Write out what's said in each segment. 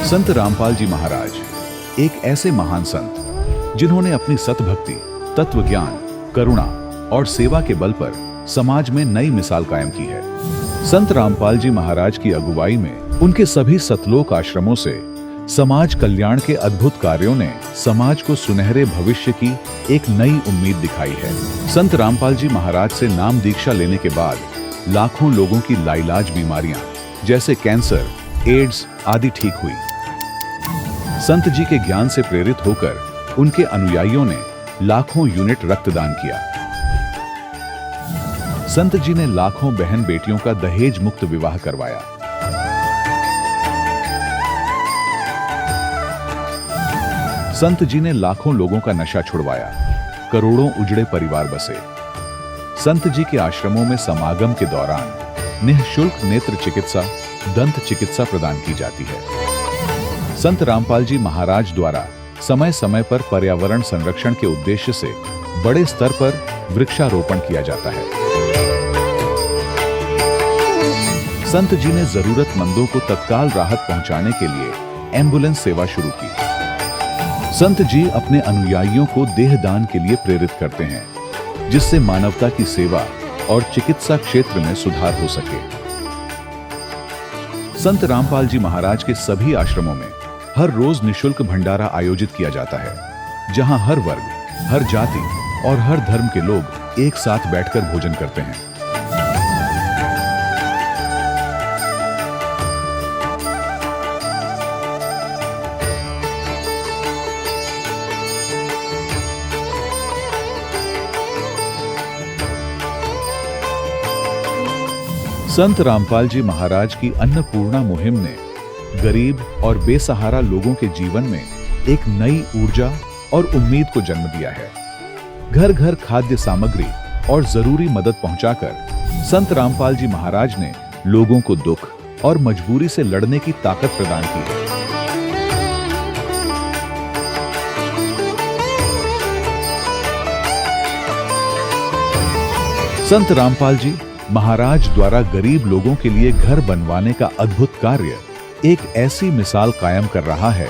संत रामपाल जी महाराज एक ऐसे महान संत जिन्होंने अपनी सतभक्ति, तत्व ज्ञान, करुणा और सेवा के बल पर समाज में नई मिसाल कायम की है। संत रामपाल जी महाराज की अगुवाई में उनके सभी सतलोक आश्रमों से समाज कल्याण के अद्भुत कार्यों ने समाज को सुनहरे भविष्य की एक नई उम्मीद दिखाई है। संत रामपाल जी महाराज से नाम दीक्षा लेने के बाद लाखों लोगों की लाइलाज बीमारियां जैसे कैंसर, एड्स आदि ठीक हुई। संत जी के ज्ञान से प्रेरित होकर उनके अनुयायियों ने लाखों यूनिट रक्तदान किया। संत जी ने लाखों बहन बेटियों का दहेज मुक्त विवाह करवाया। संत जी ने लाखों लोगों का नशा छुड़वाया, करोड़ों उजड़े परिवार बसे। संत जी के आश्रमों में समागम के दौरान निःशुल्क नेत्र चिकित्सा, दंत चिकित्सा प्रदान की जाती है। संत रामपाल जी महाराज द्वारा समय समय पर पर्यावरण संरक्षण के उद्देश्य से बड़े स्तर पर वृक्षारोपण किया जाता है। संत जी ने जरूरतमंदों को तत्काल राहत पहुंचाने के लिए एम्बुलेंस सेवा शुरू की। संत जी अपने अनुयायियों को देहदान के लिए प्रेरित करते हैं, जिससे मानवता की सेवा और चिकित्सा क्षेत्र में सुधार हो सके। संत रामपाल जी महाराज के सभी आश्रमों में हर रोज निःशुल्क भंडारा आयोजित किया जाता है, जहां हर वर्ग, हर जाति और हर धर्म के लोग एक साथ बैठकर भोजन करते हैं। संत रामपाल जी महाराज की अन्नपूर्णा मुहिम ने गरीब और बेसहारा लोगों के जीवन में एक नई ऊर्जा और उम्मीद को जन्म दिया है। घर घर खाद्य सामग्री और जरूरी मदद पहुंचाकर संत रामपाल जी महाराज ने लोगों को दुख और मजबूरी से लड़ने की ताकत प्रदान की है। संत रामपाल जी महाराज द्वारा गरीब लोगों के लिए घर बनवाने का अद्भुत कार्य एक ऐसी मिसाल कायम कर रहा है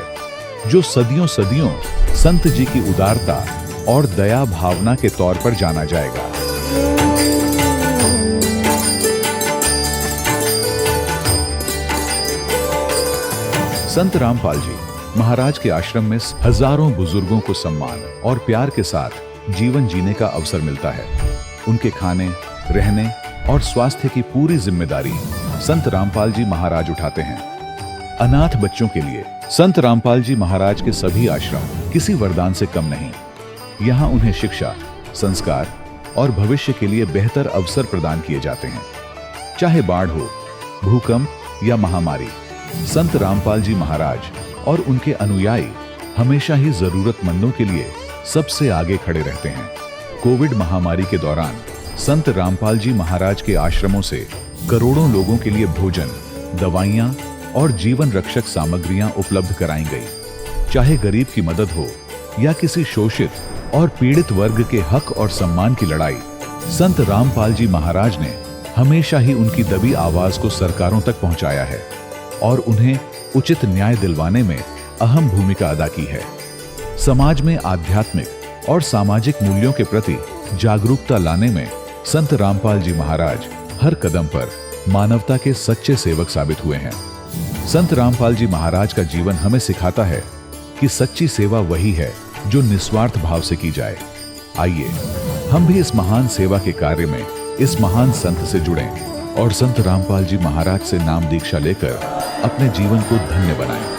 जो सदियों सदियों संत जी की उदारता और दया भावना के तौर पर जाना जाएगा। संत रामपाल जी महाराज के आश्रम में हजारों बुजुर्गों को सम्मान और प्यार के साथ जीवन जीने का अवसर मिलता है। उनके खाने, रहने और स्वास्थ्य की पूरी जिम्मेदारी संत रामपाल जी महाराज उठाते हैं। अनाथ बच्चों के लिए संत रामपाल जी महाराज के सभी आश्रम किसी वरदान से कम नहीं। यहाँ उन्हें शिक्षा, संस्कार और भविष्य के लिए बेहतर अवसर प्रदान किए जाते हैं। चाहे बाढ़ हो, भूकंप या महामारी, संत रामपाल जी महाराज और उनके अनुयायी हमेशा ही जरूरतमंदों के लिए सबसे आगे खड़े रहते हैं। कोविड महामारी के दौरान संत रामपाल जी महाराज के आश्रमों से करोड़ों लोगों के लिए भोजन, दवाइयां और जीवन रक्षक सामग्रियां उपलब्ध कराई गई। चाहे गरीब की मदद हो या किसी शोषित और पीड़ित वर्ग के हक और सम्मान की लड़ाई, संत रामपाल जी महाराज ने हमेशा ही उनकी दबी आवाज को सरकारों तक पहुंचाया है और उन्हें उचित न्याय दिलवाने में अहम भूमिका अदा की है। समाज में आध्यात्मिक और सामाजिक मूल्यों के प्रति जागरूकता लाने में संत रामपाल जी महाराज हर कदम पर मानवता के सच्चे सेवक साबित हुए हैं। संत रामपाल जी महाराज का जीवन हमें सिखाता है कि सच्ची सेवा वही है जो निस्वार्थ भाव से की जाए। आइए हम भी इस महान सेवा के कार्य में इस महान संत से जुड़ें और संत रामपाल जी महाराज से नाम दीक्षा लेकर अपने जीवन को धन्य बनाएं।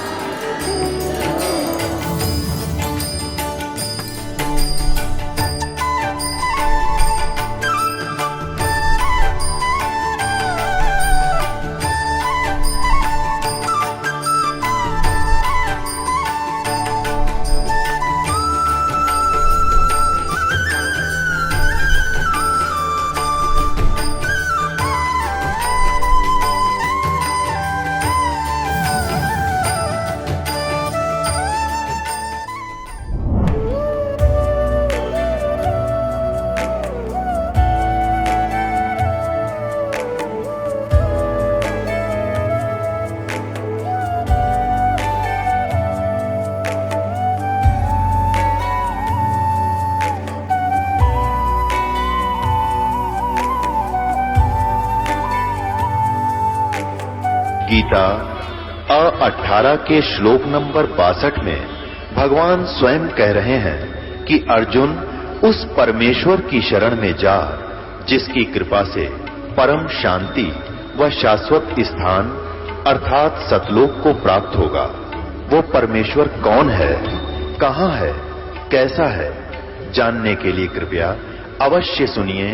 गीता 18 के श्लोक नंबर 62 में भगवान स्वयं कह रहे हैं कि अर्जुन उस परमेश्वर की शरण में जा जिसकी कृपा से परम शांति व शाश्वत स्थान अर्थात सतलोक को प्राप्त होगा। वो परमेश्वर कौन है, कहां है, कैसा है, जानने के लिए कृपया अवश्य सुनिए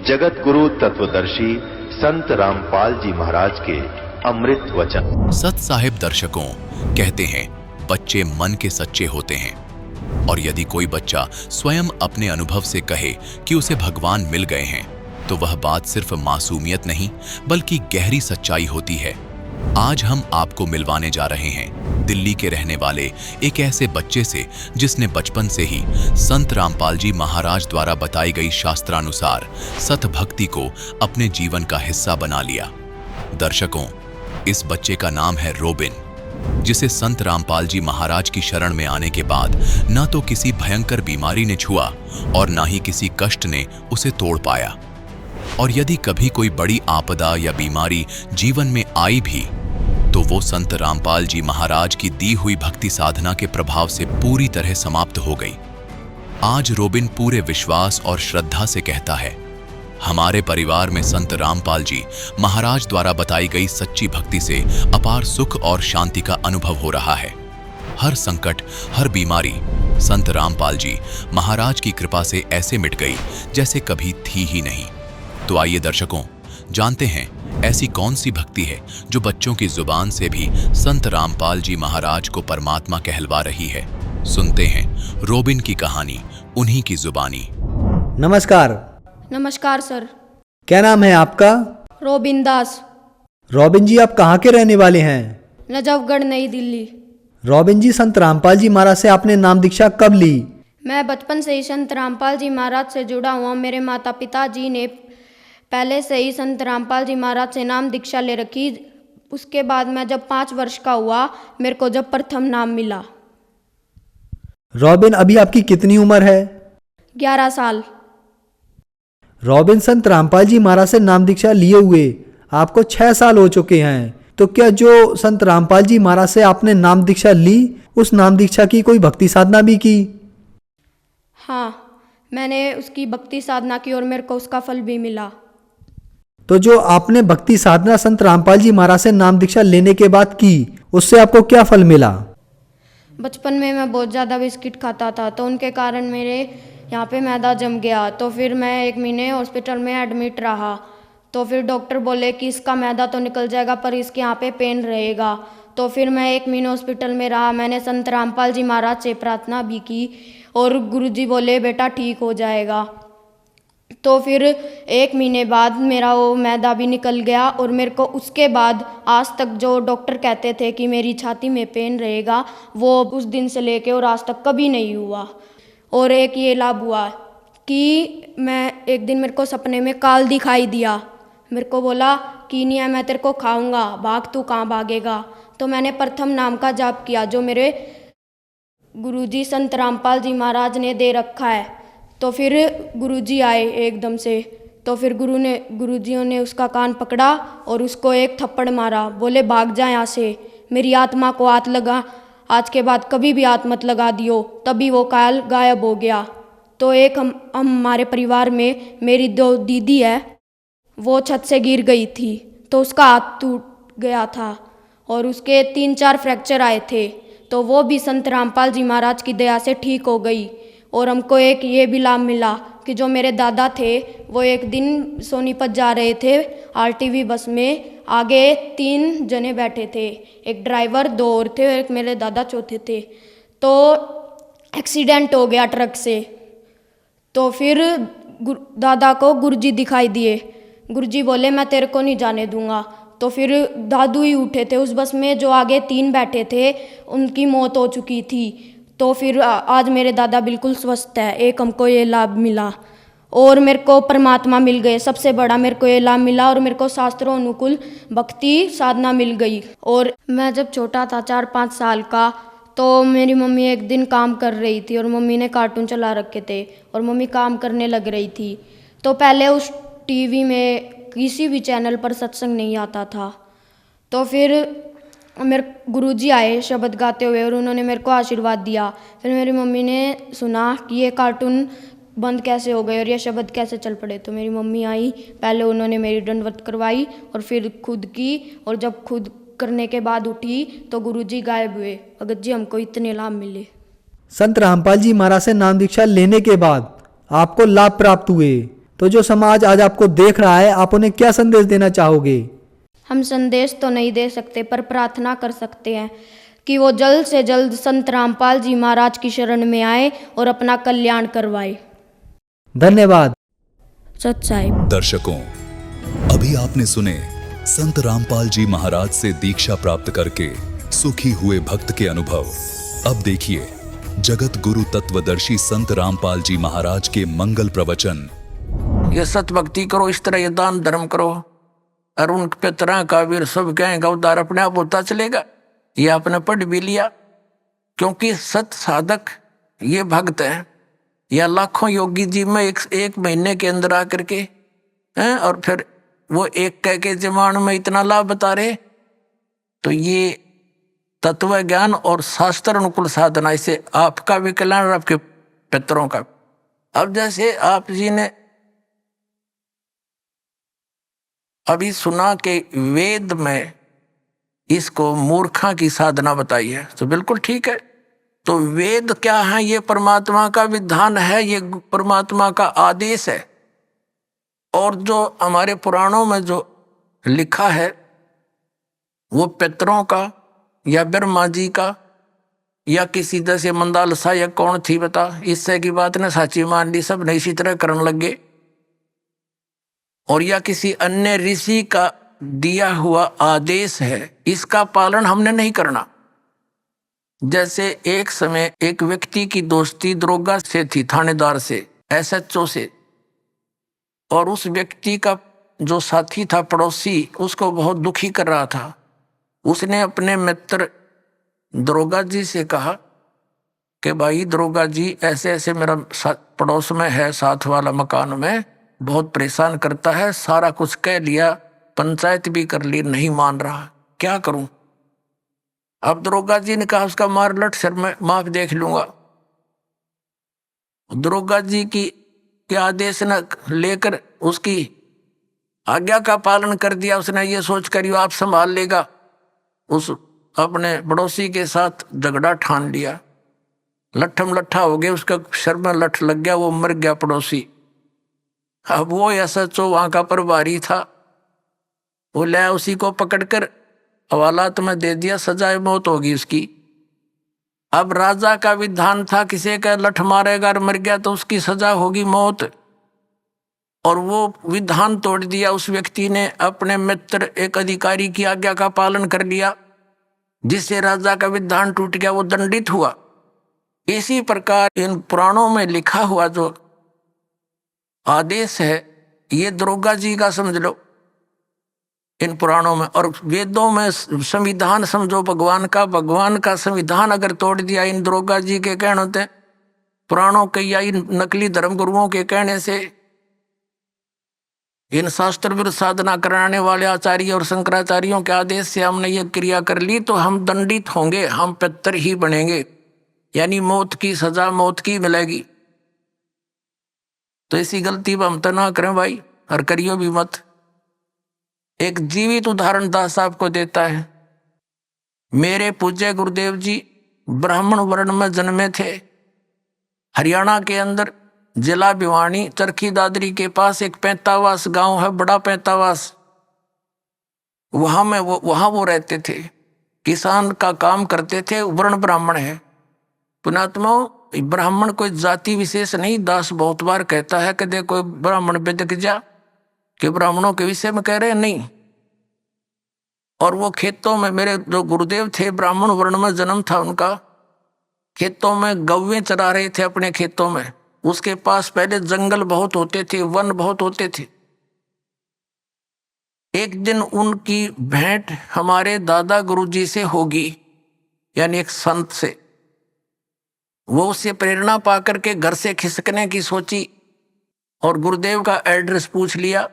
जगत गुरु तत्वदर्शी संत रामपाल जी महाराज के अमृत वचन। सत साहिब दर्शकों कहते हैं बच्चे मन के सच्चे होते हैं, और यदि कोई बच्चा स्वयं अपने अनुभव से कहे कि उसे भगवान मिल गए हैं तो वह बात सिर्फ मासूमियत नहीं बल्कि गहरी सच्चाई होती है। आज हम आपको मिलवाने जा रहे हैं दिल्ली के रहने वाले एक ऐसे बच्चे से जिसने बचपन से ही संत रामपाल जी महाराज द्वारा बताई गई शास्त्रानुसार सत भक्ति को अपने जीवन का हिस्सा बना लिया। दर्शकों, इस बच्चे का नाम है रोबिन, जिसे संत रामपाल जी महाराज की शरण में आने के बाद न तो किसी भयंकर बीमारी ने छुआ और न ही किसी कष्ट ने उसे तोड़ पाया। और यदि कभी कोई बड़ी आपदा या बीमारी जीवन में आई भी तो वो संत रामपाल जी महाराज की दी हुई भक्ति साधना के प्रभाव से पूरी तरह समाप्त हो गई। आज रोबिन पूरे विश्वास और श्रद्धा से कहता है, हमारे परिवार में संत रामपाल जी महाराज द्वारा बताई गई सच्ची भक्ति से अपार सुख और शांति का अनुभव हो रहा है। हर संकट, हर बीमारी संत रामपाल जी महाराज की कृपा से ऐसे मिट गई जैसे कभी थी ही नहीं। तो आइए दर्शकों, जानते हैं ऐसी कौन सी भक्ति है जो बच्चों की जुबान से भी संत रामपाल जी महाराज को परमात्मा कहलवा रही है। सुनते हैं रोबिन की कहानी उन्हीं की जुबानी। नमस्कार। नमस्कार सर। क्या नाम है आपका? रोबिन दास। रोबिन जी, आप कहाँ के रहने वाले हैं? नजफगढ़, नई दिल्ली। रोबिन जी, संत रामपाल जी महाराज से आपने नाम दीक्षा कब ली? मैं बचपन से ही संत रामपाल जी महाराज से जुड़ा हुआ। मेरे माता पिता जी ने पहले से ही संत रामपाल जी महाराज से नाम दीक्षा ले रखी। उसके बाद मैं जब 5 वर्ष का हुआ, मेरे को जब प्रथम नाम मिला। रोबिन, अभी आपकी कितनी उम्र है? 11 साल। रोबिन, संत रामपाल जी महाराज से नाम दीक्षा लिए हुए आपको 6 साल हो चुके हैं, तो क्या जो संत रामपाल जी महाराज से आपने नाम दीक्षा ली, उस नाम दीक्षा की कोई भक्ति साधना भी की? हाँ, मैंने उसकी भक्ति साधना की और मेरे को उसका फल भी मिला। तो जो आपने भक्ति साधना संत रामपाल जी महाराज से नाम दीक्षा लेने के बाद की, उससे आपको क्या फल मिला? बचपन में मैं बहुत ज़्यादा बिस्किट खाता था, तो उनके कारण मेरे यहाँ पे मैदा जम गया। तो फिर मैं 1 महीने हॉस्पिटल में एडमिट रहा। तो फिर डॉक्टर बोले कि इसका मैदा तो निकल जाएगा पर इसके यहाँ पे पेन रहेगा। तो फिर मैं 1 महीने हॉस्पिटल में रहा। मैंने संत रामपाल जी महाराज से प्रार्थना भी की और गुरुजी बोले बेटा ठीक हो जाएगा। तो फिर 1 महीने बाद मेरा वो मैदा भी निकल गया और मेरे को उसके बाद आज तक जो डॉक्टर कहते थे कि मेरी छाती में पेन रहेगा, वो उस दिन से लेके और आज तक कभी नहीं हुआ। और एक ये लाभ हुआ कि मैं एक दिन मेरे को सपने में काल दिखाई दिया। मेरे को बोला कि नहीं है, मैं तेरे को खाऊंगा, भाग, तू कहाँ भागेगा। तो मैंने प्रथम नाम का जाप किया जो मेरे गुरुजी संत रामपाल जी महाराज ने दे रखा है। तो फिर गुरुजी आए एकदम से। तो फिर गुरुजियों ने उसका कान पकड़ा और उसको एक थप्पड़ मारा। बोले भाग जा यहाँ से, मेरी आत्मा को हाथ लगा, आज के बाद कभी भी हाथ मत लगा दियो। तभी वो काल गायब हो गया। तो एक हम हमारे परिवार में मेरी 2 दीदी है, वो छत से गिर गई थी तो उसका हाथ टूट गया था और उसके 3-4 फ्रैक्चर आए थे। तो वो भी संत रामपाल जी महाराज की दया से ठीक हो गई। और हमको एक ये भी लाभ मिला कि जो मेरे दादा थे वो एक दिन सोनीपत जा रहे थे आरटीवी बस में। आगे 3 जने बैठे थे, एक ड्राइवर, 2 और थे, एक मेरे दादा चौथे थे। तो एक्सीडेंट हो गया ट्रक से। तो फिर दादा को गुरुजी दिखाई दिए। गुरुजी बोले मैं तेरे को नहीं जाने दूंगा। तो फिर दादू ही उठे थे उस बस में, जो आगे 3 बैठे थे उनकी मौत हो चुकी थी। तो फिर आज मेरे दादा बिल्कुल स्वस्थ है। एक हमको ये लाभ मिला और मेरे को परमात्मा मिल गए। सबसे बड़ा मेरे को ये लाभ मिला और मेरे को शास्त्रों अनुकूल भक्ति साधना मिल गई। और मैं जब छोटा था 4-5 साल का, तो मेरी मम्मी एक दिन काम कर रही थी और मम्मी ने कार्टून चला रखे थे और मम्मी काम करने लग रही थी। तो पहले उस टीवी में किसी भी चैनल पर सत्संग नहीं आता था। तो फिर मेरे गुरुजी आए शब्द गाते हुए और उन्होंने मेरे को आशीर्वाद दिया। फिर मेरी मम्मी ने सुना कि ये कार्टून बंद कैसे हो गए और ये शब्द कैसे चल पड़े। तो मेरी मम्मी आई, पहले उन्होंने मेरी दंडवत करवाई और फिर खुद की, और जब खुद करने के बाद उठी तो गुरुजी गायब हुए। भगत जी हमको इतने लाभ मिले। संत रामपाल जी महाराज से नाम दीक्षा लेने के बाद आपको लाभ प्राप्त हुए, तो जो समाज आज आपको देख रहा है, आप उन्हें क्या संदेश देना चाहोगे? हम संदेश तो नहीं दे सकते पर प्रार्थना कर सकते हैं कि वो जल्द से जल्द संत रामपाल जी महाराज की शरण में आए और अपना कल्याण करवाए। धन्यवाद। सत साहिब। दर्शकों, अभी आपने सुने संत रामपाल जी महाराज से दीक्षा प्राप्त करके सुखी हुए भक्त के अनुभव। अब देखिए जगत गुरु तत्वदर्शी संत रामपाल जी महाराज के मंगल प्रवचन। ये सत भक्ति करो, इस तरह ये दान धर्म करो और उन पितरा का वीर सब कहेंगे उद्धार अपने आप होता चलेगा। ये आपने पढ़ भी लिया, क्योंकि सत साधक ये भक्त है या लाखों योगी जी में एक महीने के अंदर आकर के हैं, और फिर वो एक कह के जमान में इतना लाभ बता रहे। तो ये तत्व ज्ञान और शास्त्र अनुकूल साधना, इससे आपका भी कल्याण और आपके पितरों का। अब जैसे आप जी ने अभी सुना कि वेद में इसको मूर्खा की साधना बताई है, तो बिल्कुल ठीक है। तो वेद क्या है? ये परमात्मा का विधान है, ये परमात्मा का आदेश है। और जो हमारे पुराणों में जो लिखा है वो पितरों का या ब्रह्मा जी का या किसी जैसे मंदालसा या कौन थी बता, इससे की बात ने साची मान ली, सब ने इसी तरह करने लगे। और या किसी अन्य ऋषि का दिया हुआ आदेश है, इसका पालन हमने नहीं करना। जैसे एक समय एक व्यक्ति की दोस्ती दरोगा से थी, थानेदार से, SHO से, और उस व्यक्ति का जो साथी था पड़ोसी उसको बहुत दुखी कर रहा था। उसने अपने मित्र दरोगा जी से कहा कि भाई दरोगा जी, ऐसे ऐसे मेरा पड़ोस में है, साथ वाला मकान में, बहुत परेशान करता है, सारा कुछ कह लिया, पंचायत भी कर ली, नहीं मान रहा, क्या करूं? अब दरोगा जी ने कहा उसका मार लट सर, मैं माफ देख लूंगा। दरोगा जी की के आदेश न लेकर उसकी आज्ञा का पालन कर दिया। उसने ये सोच कर आप संभाल लेगा, उस अपने पड़ोसी के साथ झगड़ा ठान लिया। लट्ठम लट्ठा हो गया, उसका सर में लठ लग गया, वो मर गया पड़ोसी। अब वो SHO वहां का प्रभारी था, वो ले उसी को पकड़कर हवालात में दे दिया, सजाए मौत होगी उसकी। अब राजा का विधान था किसी का लठ मारेगा और मर गया तो उसकी सजा होगी मौत, और वो विधान तोड़ दिया उस व्यक्ति ने। अपने मित्र एक अधिकारी की आज्ञा का पालन कर लिया, जिससे राजा का विधान टूट गया, वो दंडित हुआ। इसी प्रकार इन पुराणों में लिखा हुआ जो आदेश है, ये दरोगा जी का समझ लो इन पुराणों में। और वेदों में संविधान समझो भगवान का संविधान अगर तोड़ दिया इन दरोगा जी के कहने होते, पुराणों के या इन नकली धर्म गुरुओं के कहने से, इन शास्त्र विरुद्ध साधना कराने वाले आचार्य और शंकराचार्यों के आदेश से हमने ये क्रिया कर ली, तो हम दंडित होंगे, हम पितर ही बनेंगे, यानी मौत की सजा मौत की मिलेगी। तो ऐसी गलती हम तो ना करें भाई, और करियो भी मत। एक जीवित उदाहरण दास साहब को देता है। मेरे पूज्य गुरुदेव जी ब्राह्मण वर्ण में जन्मे थे। हरियाणा के अंदर जिला भिवानी चरखी दादरी के पास एक पैंतावास गांव है, बड़ा पैंतावास, वहां वो रहते थे, किसान का काम करते थे, वर्ण ब्राह्मण है। पुणात्मा, ब्राह्मण कोई जाति विशेष नहीं। दास बहुत बार कहता है कि देखो ब्राह्मण बेदक जा कि ब्राह्मणों के विषय में कह रहे हैं, नहीं। और वो खेतों में, मेरे जो गुरुदेव थे ब्राह्मण वर्ण में जन्म था उनका, खेतों में गौवें चरा रहे थे अपने खेतों में। उसके पास पहले जंगल बहुत होते थे, वन बहुत होते थे। एक दिन उनकी भेंट हमारे दादा गुरुजी से होगी, यानी एक संत से। वो उससे प्रेरणा पा करके घर से खिसकने की सोची और गुरुदेव का एड्रेस पूछ लिया।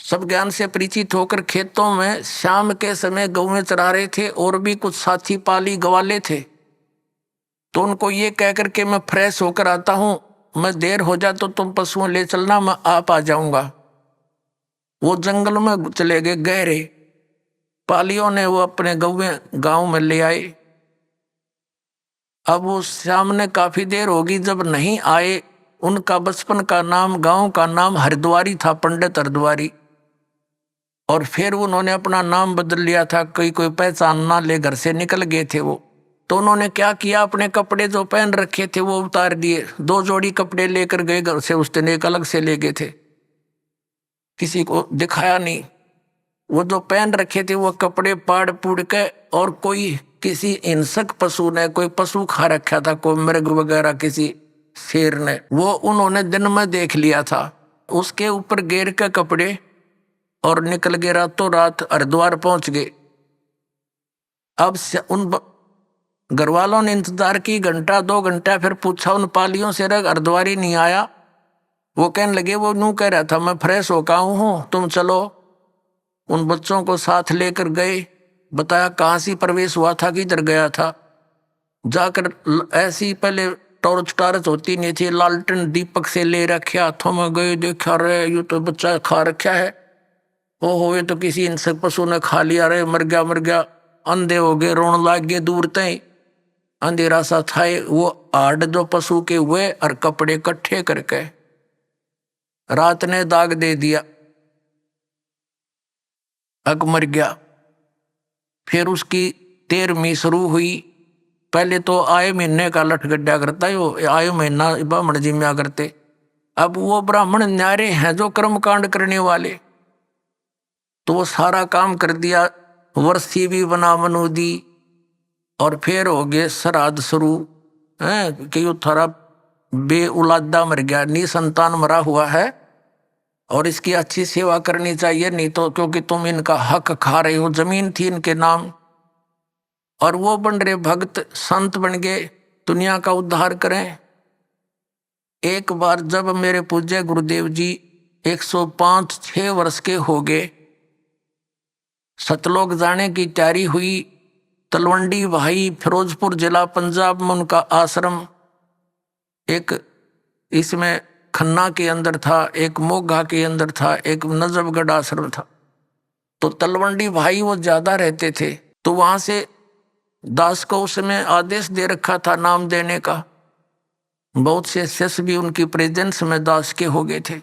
सब ज्ञान से परिचित होकर खेतों में शाम के समय गौएं चरा रहे थे और भी कुछ साथी पाली गवाले थे। तो उनको ये कहकर के मैं फ्रेश होकर आता हूं, मैं देर हो जा तो तुम पशुओं ले चलना, मैं आप आ जाऊंगा। वो जंगल में चले गए गहरे। पालियों ने वो अपने गौएं गांव में ले आए। अब वो सामने काफी देर होगी, जब नहीं आए। उनका बचपन का नाम, गांव का नाम हरिद्वारी था, पंडित हरिद्वारी। और फिर उन्होंने अपना नाम बदल लिया था, कोई पहचान ना ले, घर से निकल गए थे वो। तो उन्होंने क्या किया, अपने कपड़े जो पहन रखे थे वो उतार दिए। 2 जोड़ी कपड़े लेकर गए घर से, उस दिन एक अलग से ले गए थे, किसी को दिखाया नहीं। वो जो पहन रखे थे वो कपड़े पाड़ पुड़ के, और कोई किसी हिंसक पशु ने, कोई पशु खा रखा था, कोई मृग वगैरह, किसी शेर ने, वो उन्होंने दिन में देख लिया था। उसके ऊपर घेर के कपड़े और निकल गए, रातों रात हरिद्वार पहुंच गए। अब उन घर वालों ने इंतजार की, 1-2 घंटा, फिर पूछा उन पालियों से, हरिद्वारी नहीं आया। वो कहने लगे, वो यूं कह रहा था मैं फ्रेश होकर आऊं हूं, तुम चलो। उन बच्चों को साथ लेकर गए, बताया कहाँ से प्रवेश हुआ था, किधर गया था। जाकर ऐसी पहले टॉर्च होती नहीं थी, लालटेन दीपक से ले रखे हाथों में गए, देखा रहे ये तो बच्चा खा रखा है, ओहो ये तो किसी हिंसक पशु ने खा लिया, रे मर गया। अंधे हो गए, रोन लाग गए दूर तय। अंधेरा सा था, वो हाड़ जो पशु के हुए और कपड़े इकट्ठे करके रात ने दाग दे दिया, अग मर गया। फिर उसकी 13वीं शुरू हुई। पहले तो आए महीने का लठ गड्ढा करता है, वो आए महीना ब्राह्मण जी में करते। अब वो ब्राह्मण न्यारे हैं जो कर्म कांड करने वाले, तो वो सारा काम कर दिया। वर्षी भी बना बनू दी, और फिर हो गए श्राद्ध शुरू है कि वो थारा बे औलादा मर गया, निसंतान मरा हुआ है, और इसकी अच्छी सेवा करनी चाहिए, नहीं तो क्योंकि तुम इनका हक खा रहे हो। जमीन थी इनके नाम, और वो बन रहे भक्त, संत बन गए, दुनिया का उद्धार करें। एक बार जब मेरे पूज्य गुरुदेव जी 105-6 वर्ष के हो गए, सतलोक जाने की तैयारी हुई। तलवंडी भाई, फिरोजपुर जिला पंजाब में उनका आश्रम, एक इसमें खन्ना के अंदर था, एक मोगा के अंदर था, एक नजफगढ़ आश्रम था। तो तलवंडी भाई वो ज्यादा रहते थे, तो वहां से दास को उसमें आदेश दे रखा था नाम देने का। बहुत से शिष्य भी उनकी प्रेजेंस में दास के हो गए थे।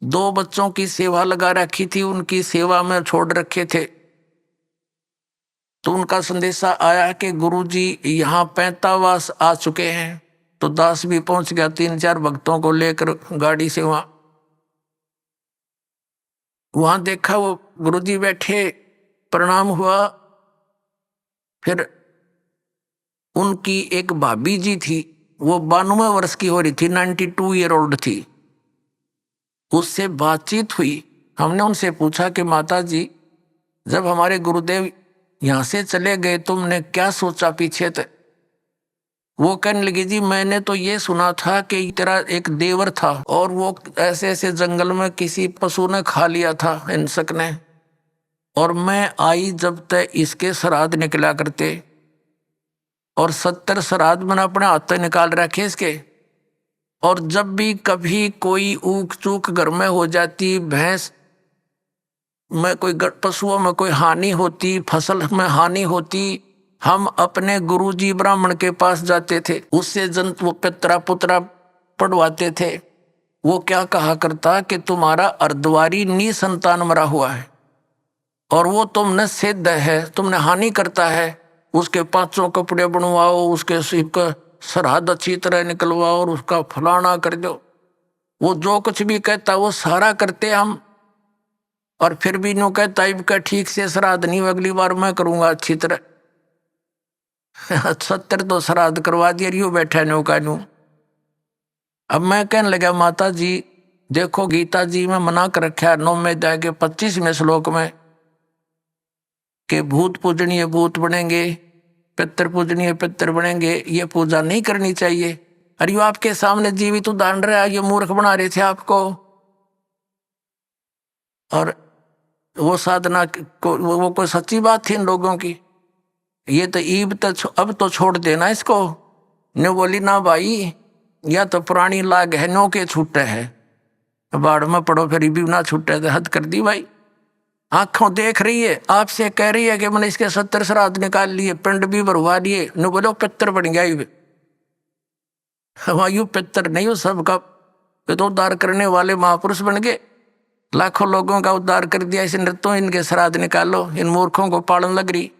2 बच्चों की सेवा लगा रखी थी, उनकी सेवा में छोड़ रखे थे। तो उनका संदेशा आया कि गुरुजी यहाँ 45 आ चुके हैं। तो दास भी पहुंच गया 3-4 भक्तों को लेकर गाड़ी से। वहां देखा वो गुरुजी बैठे, प्रणाम हुआ। फिर उनकी एक भाभी जी थी, वो 92 वर्ष की हो रही थी, 92 ईयर ओल्ड थी। उससे बातचीत हुई। हमने उनसे पूछा कि माता जी, जब हमारे गुरुदेव यहाँ से चले गए तुमने क्या सोचा पीछे थे? वो कहने लगी, जी मैंने तो ये सुना था कि तेरा एक देवर था और वो ऐसे ऐसे जंगल में किसी पशु ने खा लिया था, हिंसक ने, और मैं आई जब तक इसके श्राद्ध निकला करते, और 70 श्राद्ध मैंने अपने हाथ से निकाल रखे इसके। और जब भी कभी कोई ऊक चूक घर में हो जाती, भैंस में कोई पशुओं में कोई हानि होती, फसल में हानि होती, हम अपने गुरुजी ब्राह्मण के पास जाते थे, उससे जंतु पितरा पुत्रा पढ़वाते थे। वो क्या कहा करता कि तुम्हारा अर्धवारी निसंतान मरा हुआ है और वो तुमने सिद्ध है, तुमने हानि करता है, उसके 500 कपड़े बनवाओ, उसके सिर का श्राद्ध अच्छी तरह निकलवाओ और उसका फलाना कर दो। वो जो कुछ भी कहता वो सारा करते हम, और फिर भी नो कहता इनका ठीक से श्राद्ध नहीं, अगली बार मैं करूंगा अच्छी तरह। 70 तो श्राद्ध करवा दिया, रियो बैठा नो का नो। अब मैं कहने लगा, माता जी देखो गीता जी में मना कर रखा है 9वें अध्याय के 25वें श्लोक में कि भूत पूजनीय भूत बनेंगे, पितर पूजनीय पितर बनेंगे, ये पूजा नहीं करनी चाहिए। अरे यो आपके सामने जीवित उदाहरण रहा, ये मूर्ख बना रहे थे आपको। और वो साधना को, वो कोई सच्ची बात थी इन लोगों की? ये तो ईब तो अब तो छोड़ देना इसको। ने बोली ना भाई, या तो पुरानी लाग है, नो के छूटे है, बाढ़ में पड़ो फिर भी ना छूटे, तो हद कर दी भाई। आंखों देख रही है, आपसे कह रही है कि मैंने इसके 70 श्राद्ध निकाल लिए, पिंड भी भरवा लिए, न बोलो पितर बन गया। वायु पितर नहीं हो सबका, तो उद्धार करने वाले महापुरुष बन गए, लाखों लोगों का उद्धार कर दिया। इस नृत्यों इनके श्राद्ध निकालो, इन मूर्खों को पालन लग रही।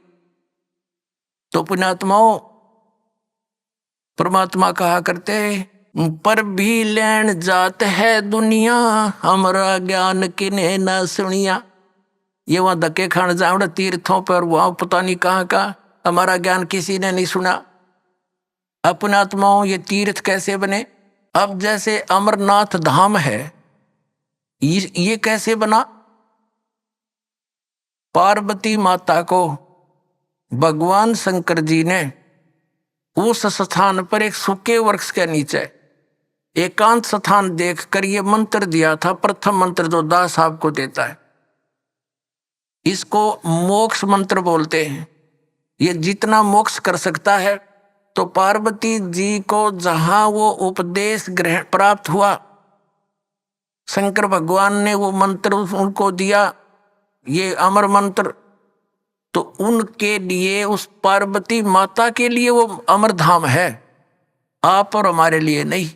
तो पुण्यात्माओं, परमात्मा कहा करते, पर भी लेन जात है दुनिया, हमारा ज्ञान किने ना सुनिया। ये वहां धक्के खान जावड़े तीर्थों पर, वहां पता नहीं कहाँ का, हमारा ज्ञान किसी ने नहीं सुना। अपने आत्माओं, ये तीर्थ कैसे बने? अब जैसे अमरनाथ धाम है, ये कैसे बना? पार्वती माता को भगवान शंकर जी ने उस स्थान पर एक सूखे वृक्ष के नीचे एकांत स्थान देखकर ये मंत्र दिया था। प्रथम मंत्र जो दास साहब को देता है, इसको मोक्ष मंत्र बोलते हैं। ये जितना मोक्ष कर सकता है। तो पार्वती जी को जहां वो उपदेश ग्रहण प्राप्त हुआ, शंकर भगवान ने वो मंत्र उनको दिया, ये अमर मंत्र, तो उनके लिए, उस पार्वती माता के लिए वो अमर धाम है, आप और हमारे लिए नहीं।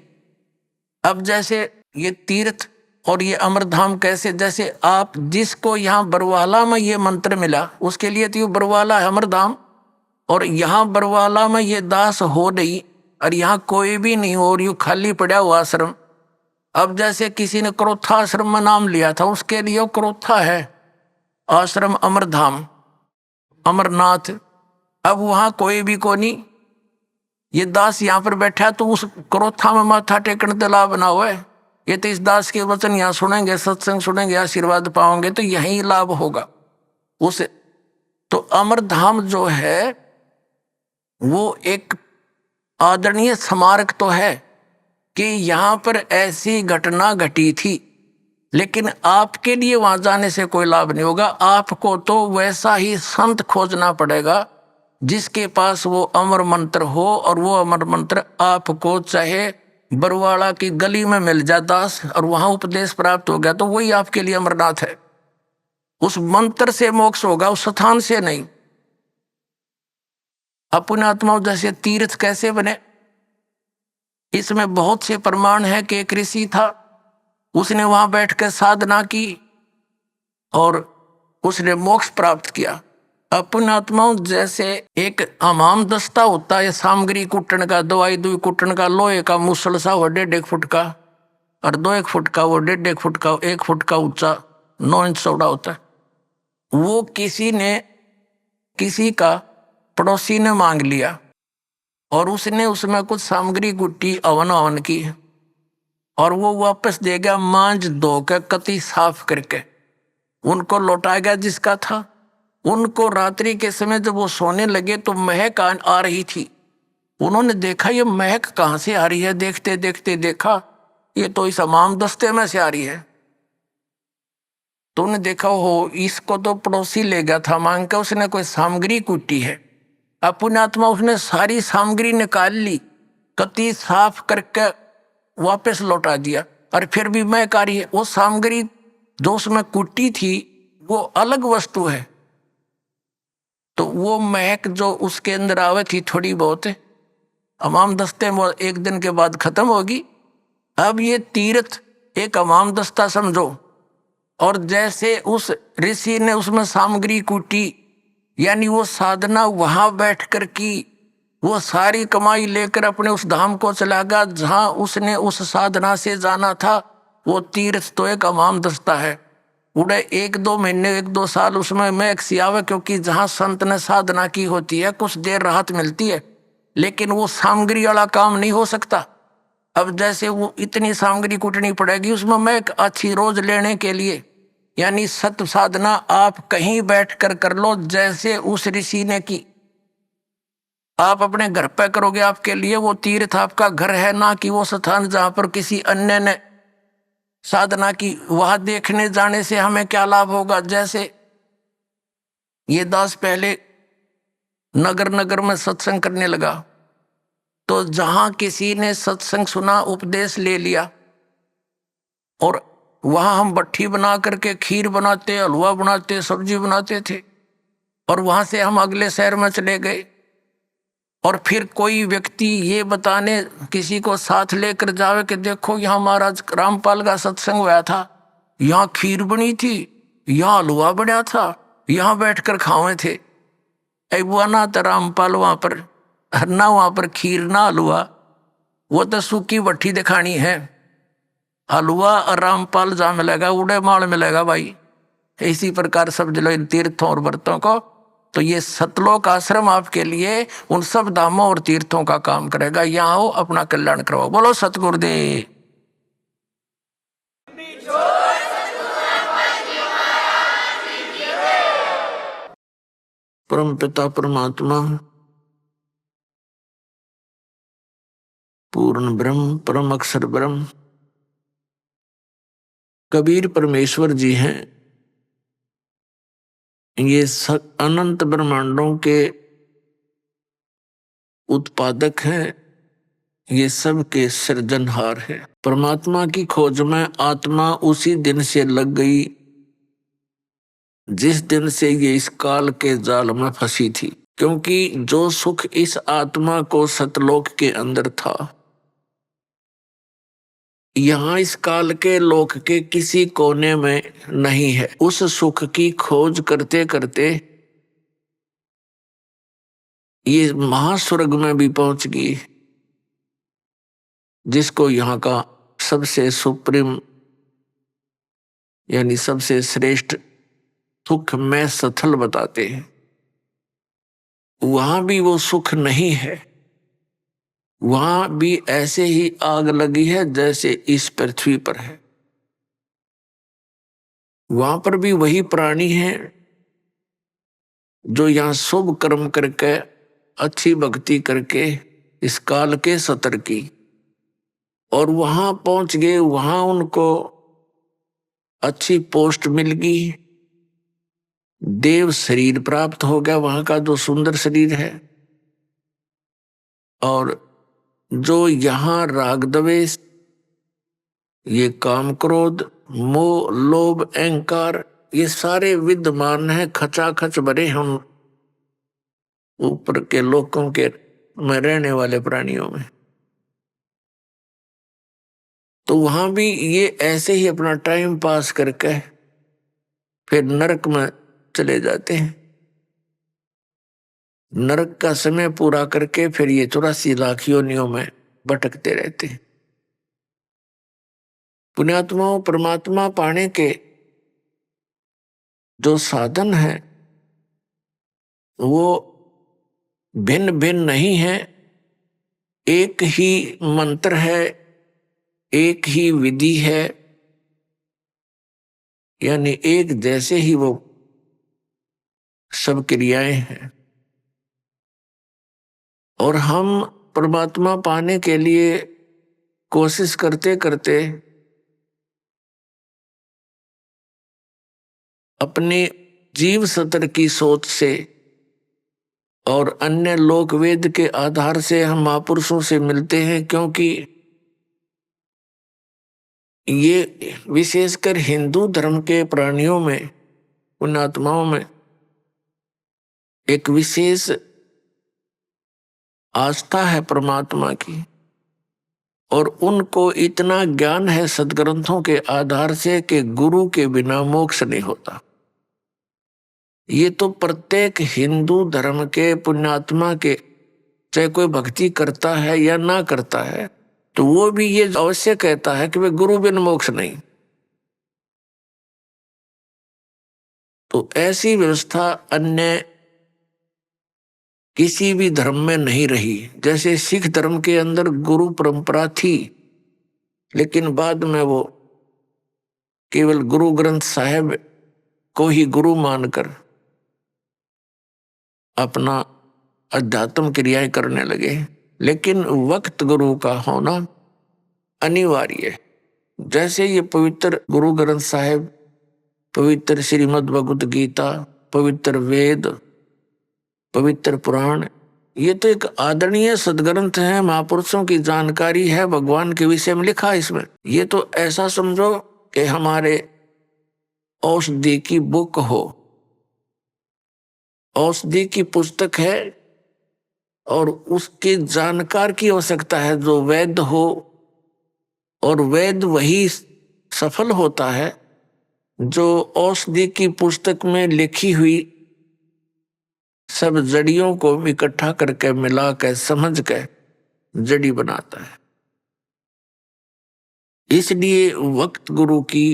अब जैसे ये तीर्थ और ये अमर धाम कैसे, जैसे आप जिसको यहाँ बरवाला में ये मंत्र मिला, उसके लिए तो ये बरवाला है अमर धाम, और यहाँ बरवाला में ये दास हो नहीं, और यहाँ कोई भी नहीं हो, और यू खाली पड़ा हुआ आश्रम। अब जैसे किसी ने क्रोथा आश्रम में नाम लिया था, उसके लिए क्रोथा है आश्रम अमर धाम अमरनाथ। अब वहाँ कोई भी को नहीं, ये दास यहाँ पर बैठा तो उस क्रोथा में माथा टेकने का लाभ ना हुआ है। ये तो इस दास के वचन यहाँ सुनेंगे, सत्संग सुनेंगे, आशीर्वाद पाओगे तो यही लाभ होगा उसे। तो अमर धाम जो है वो एक आदरणीय स्मारक तो है कि यहाँ पर ऐसी घटना घटी थी, लेकिन आपके लिए वहां जाने से कोई लाभ नहीं होगा। आपको तो वैसा ही संत खोजना पड़ेगा जिसके पास वो अमर मंत्र हो, और वो अमर मंत्र आपको चाहे बरवाड़ा की गली में मिल जाए दास, और वहां उपदेश प्राप्त हो गया, तो वही आपके लिए अमरनाथ है। उस मंत्र से मोक्ष होगा, उस स्थान से नहीं। अपने आत्माओं, जैसे तीर्थ कैसे बने, इसमें बहुत से प्रमाण है कि एक ऋषि था, उसने वहां बैठकर साधना की और उसने मोक्ष प्राप्त किया। अपने आत्माओं, जैसे एक हमाम दस्ता होता है सामग्री कुटन का, दवाई दुई कुटन का, लोहे का मुसल सा वो 1.5 फुट का, और 2 फुट का, वो 1.5 फुट का, 1 फुट का ऊंचा, 9 इंच चौड़ा होता है। वो किसी का पड़ोसी ने मांग लिया, और उसने उसमें कुछ सामग्री गुट्टी अवन की, और वो वापस दे गया मांझ धो के कति साफ करके, उनको लौटा गया जिसका था। उनको रात्रि के समय जब वो सोने लगे तो महक आ रही थी। उन्होंने देखा ये महक कहाँ से आ रही है, देखते देखते देखा ये तो इस हमाम दस्ते में से आ रही है। तो उन्हें देखा हो इसको तो पड़ोसी ले गया था मांग के, उसने कोई सामग्री कूटी है। अपने आत्मा उसने सारी सामग्री निकाल ली, कति साफ करके वापस लौटा दिया, और फिर भी महक आ रही है। वो सामग्री जो उसमें कूटी थी वो अलग वस्तु है, तो वो महक जो उसके अंदर आवे थी थोड़ी बहुत हमाम दस्ते में 1 दिन के बाद खत्म होगी। अब ये तीर्थ एक हमाम दस्ता समझो, और जैसे उस ऋषि ने उसमें सामग्री कूटी, यानी वो साधना वहां बैठकर की, वो सारी कमाई लेकर अपने उस धाम को चला गया जहां उसने उस साधना से जाना था। वो तीर्थ तो एक हमाम दस्ता है, उड़े 1-2 महीने 1-2 साल उसमें महक सी आवे, क्योंकि जहां संत ने साधना की होती है कुछ देर राहत मिलती है, लेकिन वो सामग्री वाला काम नहीं हो सकता। अब जैसे वो इतनी सामग्री कूटनी पड़ेगी उसमें महक अच्छी रोज लेने के लिए, यानी सत्य साधना आप कहीं बैठकर कर लो जैसे उस ऋषि ने की। आप अपने घर पे करोगे, आपके लिए वो तीर्थ आपका घर है, ना कि वो स्थान जहां पर किसी अन्य ने साधना की, वहां देखने जाने से हमें क्या लाभ होगा। जैसे ये दास पहले नगर नगर में सत्संग करने लगा, तो जहां किसी ने सत्संग सुना, उपदेश ले लिया, और वहां हम भट्ठी बना करके खीर बनाते, हलवा बनाते, सब्जी बनाते थे, और वहां से हम अगले शहर में चले गए, और फिर कोई व्यक्ति ये बताने किसी को साथ लेकर जावे कि देखो यहाँ महाराज रामपाल का सत्संग हुआ था, यहाँ खीर बनी थी, यहाँ हलवा बना था, यहाँ बैठकर खावे थे। बुआ ना तो रामपाल वहां पर, ना वहां पर खीर ना हलवा, वो तो सूखी भट्ठी दिखानी है। हलवा और रामपाल जहाँ मिलेगा उड़े माल मिलेगा भाई। इसी प्रकार सब जलो इन तीर्थों और व्रतों को, तो ये सतलोक आश्रम आपके लिए उन सब धामों और तीर्थों का काम करेगा। यहाँ हो, अपना कल्याण करवाओ। बोलो सतगुरुदेव। परम पिता परमात्मा पूर्ण ब्रह्म परम अक्षर ब्रह्म कबीर परमेश्वर जी हैं। ये अनंत ब्रह्मांडों के उत्पादक हैं, ये सब के सृजनहार है। परमात्मा की खोज में आत्मा उसी दिन से लग गई जिस दिन से ये इस काल के जाल में फंसी थी, क्योंकि जो सुख इस आत्मा को सतलोक के अंदर था, यहाँ इस काल के लोक के किसी कोने में नहीं है। उस सुख की खोज करते करते ये महास्वर्ग में भी पहुंच गई, जिसको यहाँ का सबसे सुप्रीम यानी सबसे श्रेष्ठ सुख में सथल बताते हैं। वहां भी वो सुख नहीं है, वहां भी ऐसे ही आग लगी है जैसे इस पृथ्वी पर है। वहां पर भी वही प्राणी है जो यहां शुभ कर्म करके, अच्छी भक्ति करके इस काल के सतर की, और वहां पहुंच गए। वहां उनको अच्छी पोस्ट मिल गई, देव शरीर प्राप्त हो गया, वहां का जो सुंदर शरीर है। और जो यहाँ राग द्वेष, ये काम क्रोध मोह लोभ अहंकार, ये सारे विद्यमान है, खचाखच भरे हम ऊपर के लोकों के में रहने वाले प्राणियों में। तो वहां भी ये ऐसे ही अपना टाइम पास करके फिर नरक में चले जाते हैं। नरक का समय पूरा करके फिर ये 84 लाख योनियों में भटकते रहते हैं। पुण्यात्माओं, परमात्मा पाने के जो साधन है वो भिन्न भिन्न नहीं है, एक ही मंत्र है, एक ही विधि है, यानी एक जैसे ही वो सब क्रियाएं हैं। और हम परमात्मा पाने के लिए कोशिश करते करते अपने जीव सतर की सोच से और अन्य लोक वेद के आधार से हम महापुरुषों से मिलते हैं, क्योंकि ये विशेषकर हिंदू धर्म के प्राणियों में, उन आत्माओं में एक विशेष आस्था है परमात्मा की, और उनको इतना ज्ञान है सदग्रंथों के आधार से कि गुरु के बिना मोक्ष नहीं होता। ये तो प्रत्येक हिंदू धर्म के पुण्यात्मा के, चाहे कोई भक्ति करता है या ना करता है, तो वो भी ये अवश्य कहता है कि वे गुरु बिन मोक्ष नहीं। तो ऐसी व्यवस्था अन्य किसी भी धर्म में नहीं रही। जैसे सिख धर्म के अंदर गुरु परंपरा थी, लेकिन बाद में वो केवल गुरु ग्रंथ साहिब को ही गुरु मानकर अपना अध्यात्म क्रियाएं करने लगे। लेकिन वक्त गुरु का होना अनिवार्य है। जैसे ये पवित्र गुरु ग्रंथ साहिब, पवित्र श्रीमद् भगवत गीता, पवित्र वेद, पवित्र पुराण, ये तो एक आदरणीय सदग्रंथ है, महापुरुषों की जानकारी है, भगवान के विषय में लिखा है इसमें। ये तो ऐसा समझो कि हमारे औषधि की बुक हो, औषधि की पुस्तक है, और उसके जानकार की आवश्यकता है जो वैद्य हो, और वैद्य वही सफल होता है जो औषधि की पुस्तक में लिखी हुई सब जड़ियों को इकट्ठा करके मिला के समझ के जड़ी बनाता है। इसलिए वक्त गुरु की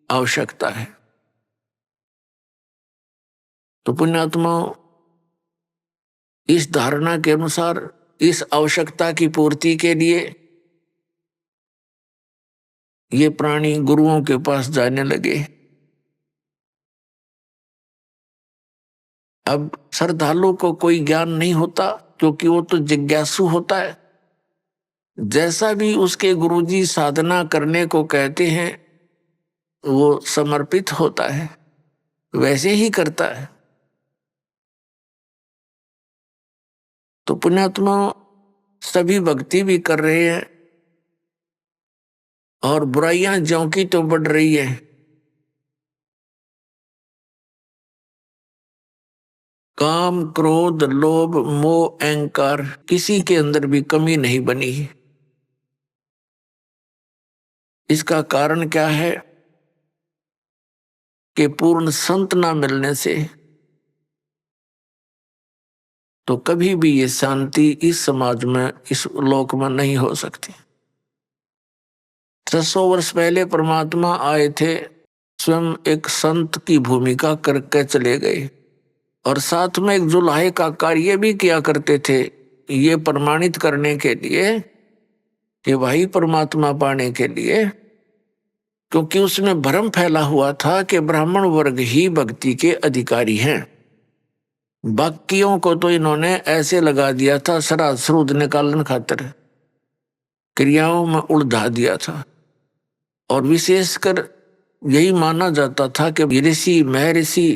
आवश्यकता है। तो पुण्यात्मा, इस धारणा के अनुसार इस आवश्यकता की पूर्ति के लिए ये प्राणी गुरुओं के पास जाने लगे। अब श्रद्धालु को कोई ज्ञान नहीं होता, क्योंकि वो तो जिज्ञासु होता है। जैसा भी उसके गुरुजी साधना करने को कहते हैं वो समर्पित होता है, वैसे ही करता है। तो पुण्यात्मा, सभी भक्ति भी कर रहे हैं और बुराइयां ज्यों की तो बढ़ रही है। काम, क्रोध, लोभ, मोह, अहंकार, किसी के अंदर भी कमी नहीं बनी है। इसका कारण क्या है कि पूर्ण संत ना मिलने से तो कभी भी ये शांति इस समाज में, इस लोक में नहीं हो सकती। 600 वर्ष पहले परमात्मा आए थे, स्वयं एक संत की भूमिका करके चले गए, और साथ में एक जुलाहे का कार्य भी किया करते थे, ये प्रमाणित करने के लिए कि भाई परमात्मा पाने के लिए, क्योंकि उसमें भ्रम फैला हुआ था कि ब्राह्मण वर्ग ही भक्ति के अधिकारी हैं। बाकियों को तो इन्होंने ऐसे लगा दिया था, श्राद्ध श्रूद निकालन खातिर क्रियाओं में उलझा दिया था, और विशेषकर यही माना जाता था कि ऋषि महर्षि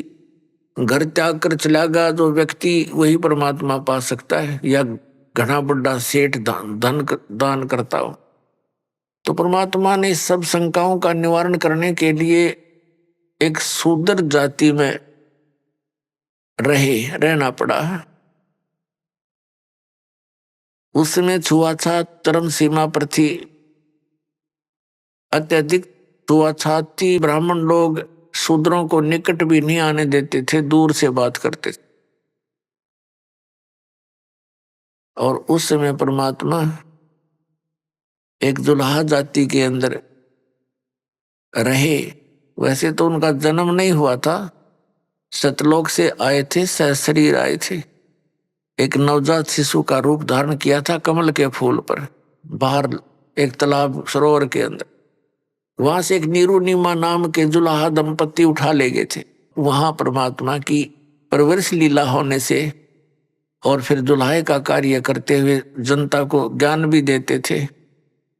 घर त्याग कर चला गया जो व्यक्ति वही परमात्मा पा सकता है, या घना बड़ा सेठ दान करता हो। तो परमात्मा ने सब शंकाओं का निवारण करने के लिए एक शूद्र जाति में रहना पड़ा। उसमें छुआछूत चरम सीमा पर थी, अत्यधिक छुआछूत थी। ब्राह्मण लोग शूद्रों को निकट भी नहीं आने देते थे, दूर से बात करते थे। और उस समय परमात्मा एक जुलाहा जाति के अंदर रहे। वैसे तो उनका जन्म नहीं हुआ था, सतलोक से आए थे, सहशरीर आए थे। एक नवजात शिशु का रूप धारण किया था कमल के फूल पर, बाहर एक तालाब सरोवर के अंदर। वहां से एक नीरू नीमा नाम के जुलाहा दंपत्ति उठा ले गए थे। वहां परमात्मा की परवरिश लीला होने से और फिर जुलाहे का कार्य करते हुए जनता को ज्ञान भी देते थे,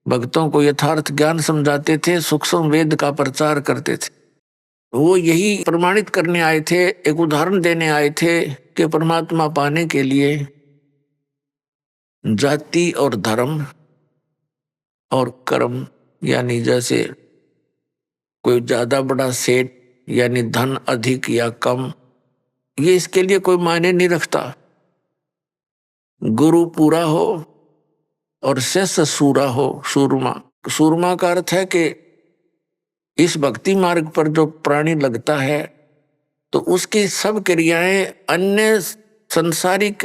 भक्तों को यथार्थ ज्ञान समझाते थे, सूक्ष्म वेद का प्रचार करते थे। वो यही प्रमाणित करने आए थे, एक उदाहरण देने आए थे कि परमात्मा पाने के लिए जाति और धर्म और कर्म, यानी जैसे कोई ज्यादा बड़ा सेठ यानी धन अधिक या कम, ये इसके लिए कोई मायने नहीं रखता। गुरु पूरा हो और शिष्य सूरा हो, सूरमा। सूरमा का अर्थ है कि इस भक्ति मार्ग पर जो प्राणी लगता है तो उसकी सब क्रियाएं अन्य संसारिक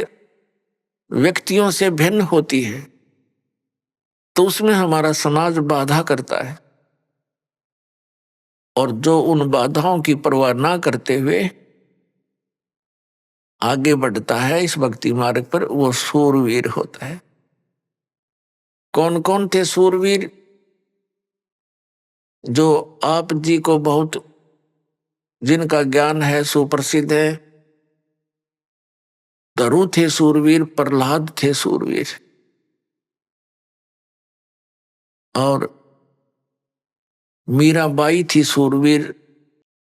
व्यक्तियों से भिन्न होती है, तो उसमें हमारा समाज बाधा करता है। और जो उन बाधाओं की परवाह ना करते हुए आगे बढ़ता है इस भक्ति मार्ग पर, वो सूरवीर होता है। कौन कौन थे सूरवीर? जो आप जी को बहुत, जिनका ज्ञान है सुप्रसिद्ध है। धरु थे सूरवीर, प्रहलाद थे सूरवीर, और मीराबाई थी सूरवीर,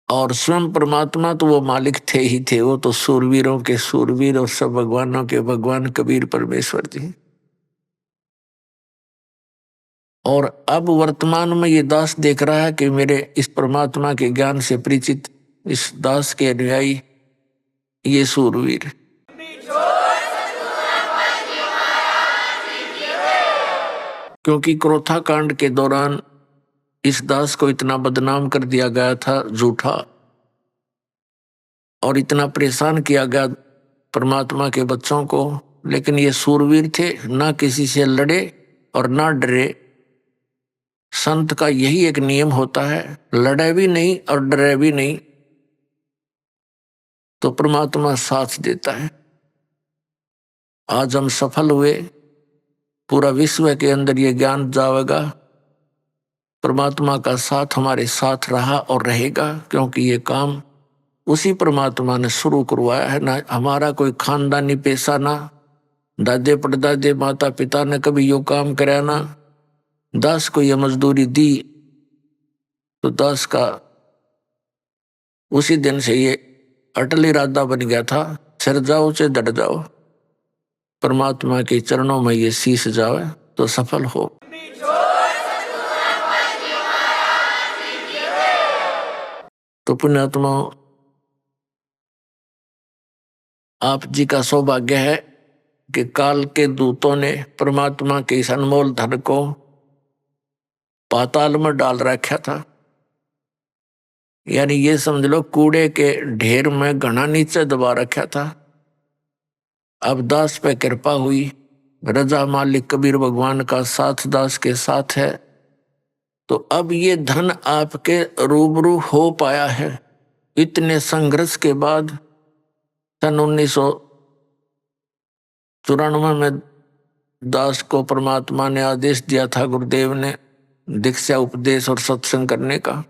और स्वयं परमात्मा तो वो मालिक थे ही थे, वो तो सूरवीरों के सूरवीर और सब भगवानों के भगवान कबीर परमेश्वर जी। और अब वर्तमान में ये दास देख रहा है कि मेरे इस परमात्मा के ज्ञान से परिचित इस दास के अनुयायी ये सूरवीर, क्योंकि क्रोथा कांड के दौरान इस दास को इतना बदनाम कर दिया गया था झूठा, और इतना परेशान किया गया परमात्मा के बच्चों को, लेकिन ये सूरवीर थे, ना किसी से लड़े और ना डरे। संत का यही एक नियम होता है, लड़े भी नहीं और डरे भी नहीं, तो परमात्मा साथ देता है। आज हम सफल हुए, पूरा विश्व के अंदर ये ज्ञान जाएगा, परमात्मा का साथ हमारे साथ रहा और रहेगा, क्योंकि ये काम उसी परमात्मा ने शुरू करवाया है। ना हमारा कोई खानदानी पेशा, ना दादे परदादे माता पिता ने कभी यो काम कराया, ना दास को ये मजदूरी दी, तो दास का उसी दिन से ये अटल इरादा बन गया था, सर जाओ चाहे डट जाओ, परमात्मा के चरणों में ये शीश जावे तो सफल हो। तो पुण्यात्मा, आप जी का सौभाग्य है कि काल के दूतों ने परमात्मा के इस अनमोल धन को पाताल में डाल रखा था। यानी ये समझ लो कूड़े के ढेर में घना नीचे दबा रखा था। अब दास पे कृपा हुई, रजा मालिक कबीर भगवान का साथ दास के साथ है, तो अब ये धन आपके रूबरू हो पाया है। इतने संघर्ष के बाद सन 1994 में दास को परमात्मा ने आदेश दिया था, गुरुदेव ने, दीक्षा उपदेश और सत्संग करने का।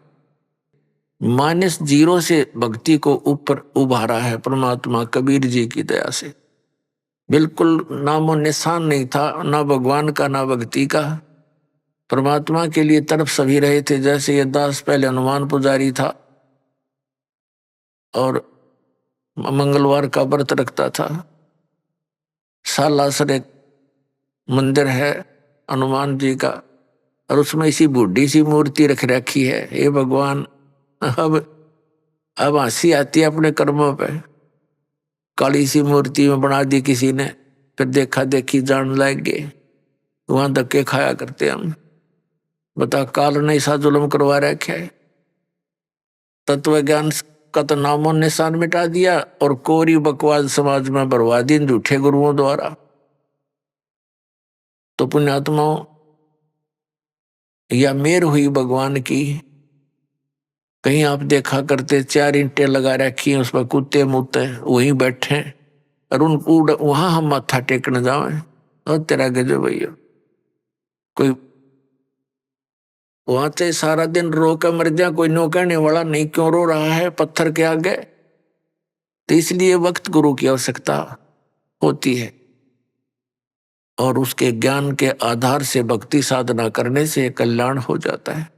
-0 से भक्ति को ऊपर उभारा है परमात्मा कबीर जी की दया से। बिल्कुल नामो निशान नहीं था, ना भगवान का ना भक्ति का। परमात्मा के लिए तरफ सभी रहे थे। जैसे ये दास पहले हनुमान पुजारी था और मंगलवार का व्रत रखता था। सालासर एक मंदिर है हनुमान जी का, और उसमें इसी बूढ़ी सी मूर्ति रख रखी है। हे भगवान, अब हंसी आती है अपने कर्मों पे। काली सी मूर्ति में बना दी किसी ने, फिर देखा देखी जान लग गए, वहां धक्के खाया करते हम। बता, काल ने ऐसा जुल्म करवा रखा है। तत्व ज्ञान का तो नामो निशान मिटा दिया, और कोरी बकवास समाज में बरवा दी झूठे गुरुओं द्वारा। तो पुण्यात्माओं, या मेर हुई भगवान की। कहीं आप देखा करते 4 ईंटें लगा रखी हैं, उस पर कुत्ते मुत्ते वहीं बैठे, और उनको वहां हम माथा टेकने जावे, और तेरा गजब भैया। कोई वहां से सारा दिन रो कर मर जा, कोई नो कहने वाला नहीं, क्यों रो रहा है पत्थर के आगे। तो इसलिए वक्त गुरु की आवश्यकता होती है, और उसके ज्ञान के आधार से भक्ति साधना करने से कल्याण हो जाता है।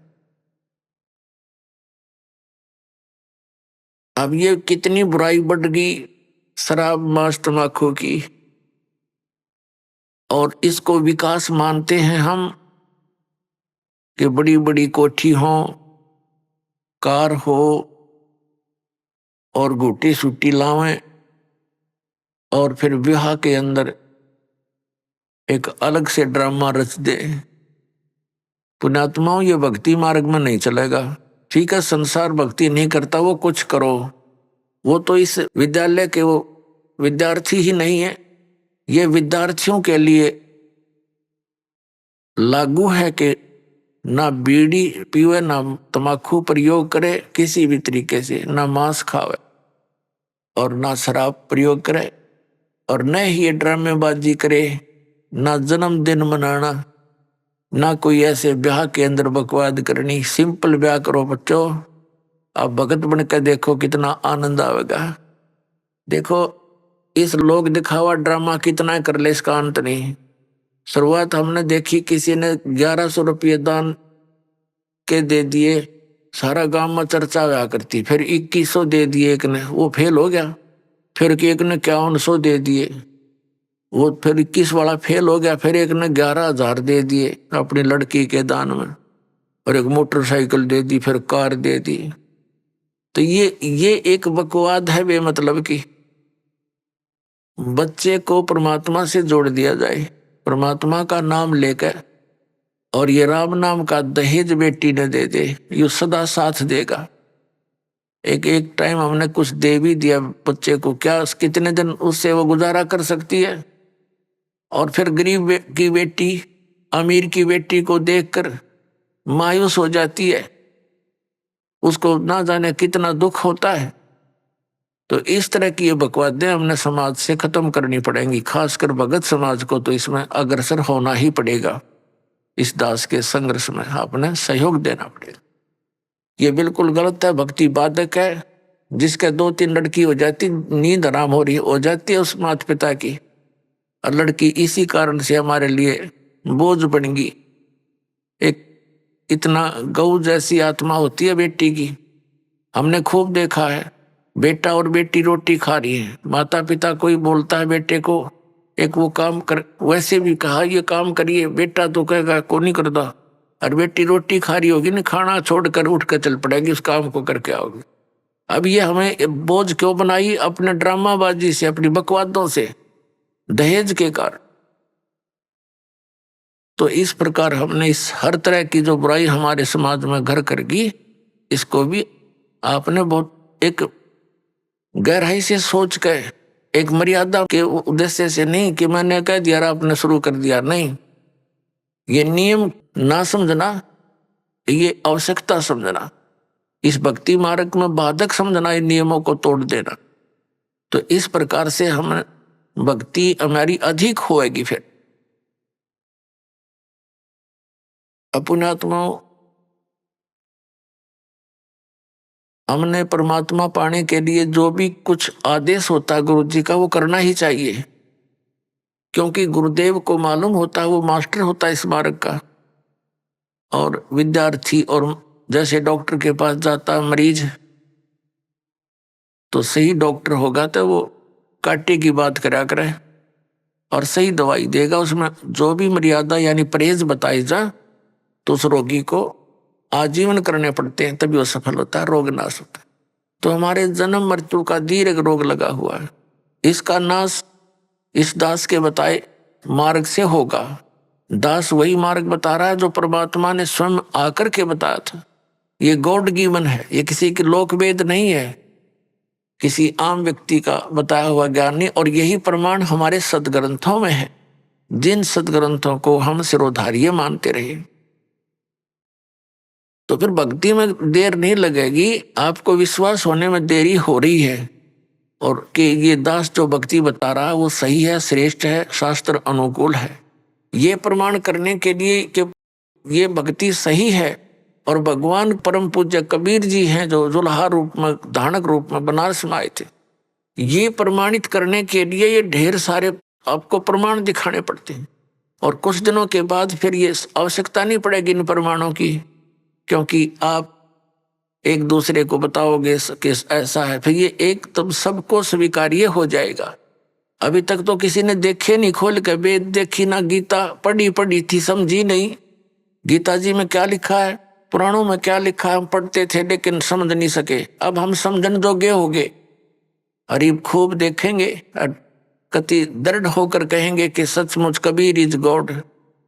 अब ये कितनी बुराई बढ़ गई शराब मांस तंबाकू की, और इसको विकास मानते हैं हम कि बड़ी बड़ी कोठी हो, कार हो, और घूटी सूटी लावें, और फिर विवाह के अंदर एक अलग से ड्रामा रच दे। पुण्यात्माओं, ये भक्ति मार्ग में नहीं चलेगा। ठीक है, संसार भक्ति नहीं करता, वो कुछ करो, वो तो इस विद्यालय के वो विद्यार्थी ही नहीं है। ये विद्यार्थियों के लिए लागू है कि ना बीड़ी पीवे, ना तम्बाकू प्रयोग करे किसी भी तरीके से, ना मांस खावे और ना शराब प्रयोग करे, और न ही ये ड्रामेबाजी करे, ना जन्मदिन मनाना, ना कोई ऐसे ब्याह के अंदर बकवाद करनी। सिंपल ब्याह करो बच्चों, आप भगत बन के देखो कितना आनंद आएगा। देखो इस लोग दिखावा ड्रामा कितना कर ले, इसका अंत नहीं। शुरुआत हमने देखी, किसी ने 1100 रुपये दान के दे दिए, सारा गांव में चर्चा हुआ करती। फिर 2100 दे दिए एक ने, वो फेल हो गया। फिर एक ने 5100 दे दिए, वो फिर 21 वाला फेल हो गया। फिर एक ने 11,000 दे दिए अपनी लड़की के दान में, और एक मोटरसाइकिल दे दी, फिर कार दे दी। तो ये एक बकवाद है बेमतलब की। बच्चे को परमात्मा से जोड़ दिया जाए, परमात्मा का नाम लेकर, और ये राम नाम का दहेज बेटी ने दे दे, ये सदा साथ देगा। एक टाइम हमने कुछ दे भी दिया बच्चे को, क्या कितने दिन उससे वो गुजारा कर सकती है? और फिर गरीब की बेटी अमीर की बेटी को देखकर मायूस हो जाती है, उसको ना जाने कितना दुख होता है। तो इस तरह की ये बकवादें हमने समाज से खत्म करनी पड़ेंगी, खासकर भगत समाज को तो इसमें अग्रसर होना ही पड़ेगा। इस दास के संघर्ष में आपने सहयोग देना पड़ेगा। ये बिल्कुल गलत है, भक्ति बाधक है। जिसके 2-3 लड़की हो जाती, नींद आराम हो जाती है उस माता पिता की, और लड़की इसी कारण से हमारे लिए बोझ बन गई। एक इतना गऊ जैसी आत्मा होती है बेटी की। हमने खूब देखा है, बेटा और बेटी रोटी खा रही है, माता पिता कोई बोलता है बेटे को एक वो काम कर, वैसे भी कहा ये काम करिए, बेटा तो कहेगा को नहीं करता, और बेटी रोटी खा रही होगी ना, खाना छोड़कर उठ कर चल पड़ेगी, उस काम को करके आओगी। अब ये हमें बोझ क्यों बनाई? अपने ड्रामाबाजी से, अपनी बकवादों से, दहेज के कारण। तो इस प्रकार हमने इस हर तरह की जो बुराई हमारे समाज में घर कर गई, इसको भी आपने बहुत एक गहराई से सोच कर, एक मर्यादा के उद्देश्य से नहीं कि मैंने कह दिया आपने शुरू कर दिया, नहीं। ये नियम ना समझना, ये आवश्यकता समझना, इस भक्ति मार्ग में बाधक समझना, इन नियमों को तोड़ देना। तो इस प्रकार से हम भक्ति हमारी अधिक होएगी। फिर पुण्यात्माओं, हमने परमात्मा पाने के लिए जो भी कुछ आदेश होता है गुरु जी का, वो करना ही चाहिए, क्योंकि गुरुदेव को मालूम होता है, वो मास्टर होता है इस मार्ग का। और विद्यार्थी, और जैसे डॉक्टर के पास जाता है मरीज, तो सही डॉक्टर होगा तो वो कांटे की बात करा करे और सही दवाई देगा। उसमें जो भी मर्यादा यानी परहेज बताई जा, तो उस रोगी को आजीवन करने पड़ते हैं, तभी वो सफल होता है, रोग नाश होता है। तो हमारे जन्म मृत्यु का दीर्घ रोग लगा हुआ है, इसका नाश इस दास के बताए मार्ग से होगा। दास वही मार्ग बता रहा है जो परमात्मा ने स्वयं आकर के बताया था। ये गॉड गिवन है, ये किसी के लोक वेद नहीं है, किसी आम व्यक्ति का बताया हुआ ज्ञान नहीं। और यही प्रमाण हमारे सदग्रंथों में है, जिन सदग्रंथों को हम सिरोधार्य मानते रहे। तो फिर भक्ति में देर नहीं लगेगी, आपको विश्वास होने में देरी हो रही है, और कि ये दास जो भक्ति बता रहा है वो सही है, श्रेष्ठ है, शास्त्र अनुकूल है। ये प्रमाण करने के लिए कि ये भक्ति सही है, और भगवान परम पूज्य कबीर जी हैं जो जुल्हा रूप में, धानक रूप में बनारस में आए थे, ये प्रमाणित करने के लिए ये ढेर सारे आपको प्रमाण दिखाने पड़ते हैं। और कुछ दिनों के बाद फिर ये आवश्यकता नहीं पड़ेगी इन प्रमाणों की, क्योंकि आप एक दूसरे को बताओगे कि ऐसा है, फिर ये एकदम सबको स्वीकार्य हो जाएगा। अभी तक तो किसी ने देखे नहीं, खोल के वेद देखी ना, गीता पढ़ी थी, समझी नहीं गीता जी में क्या लिखा है, पुराणों में क्या लिखा है, हम पढ़ते थे लेकिन समझ नहीं सके। अब हम समझन जोगे हो गए, अरीब खूब देखेंगे, कति दृढ़ होकर कहेंगे कि सचमुच कबीर इज गॉड,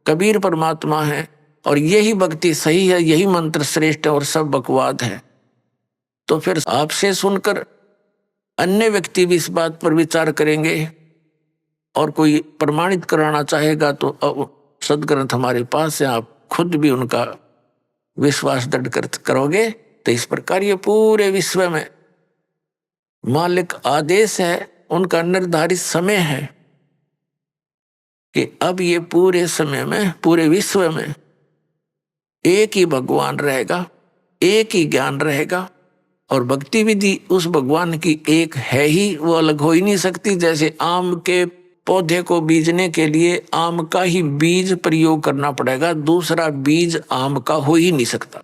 कबीर परमात्मा है, और यही भक्ति सही है, यही मंत्र श्रेष्ठ है, और सब बकवाद है। तो फिर आपसे सुनकर अन्य व्यक्ति भी इस बात पर विचार करेंगे, और कोई प्रमाणित कराना चाहेगा तो सदग्रंथ हमारे पास है, आप खुद भी उनका विश्वास दृढ़ करोगे। तो इस प्रकार ये पूरे विश्व में मालिक आदेश है, उनका निर्धारित समय है कि अब ये पूरे समय में, पूरे विश्व में एक ही भगवान रहेगा, एक ही ज्ञान रहेगा, और भक्ति विधि उस भगवान की एक है ही, वो अलग हो ही नहीं सकती। जैसे आम के पौधे को बीजने के लिए आम का ही बीज प्रयोग करना पड़ेगा, दूसरा बीज आम का हो ही नहीं सकता।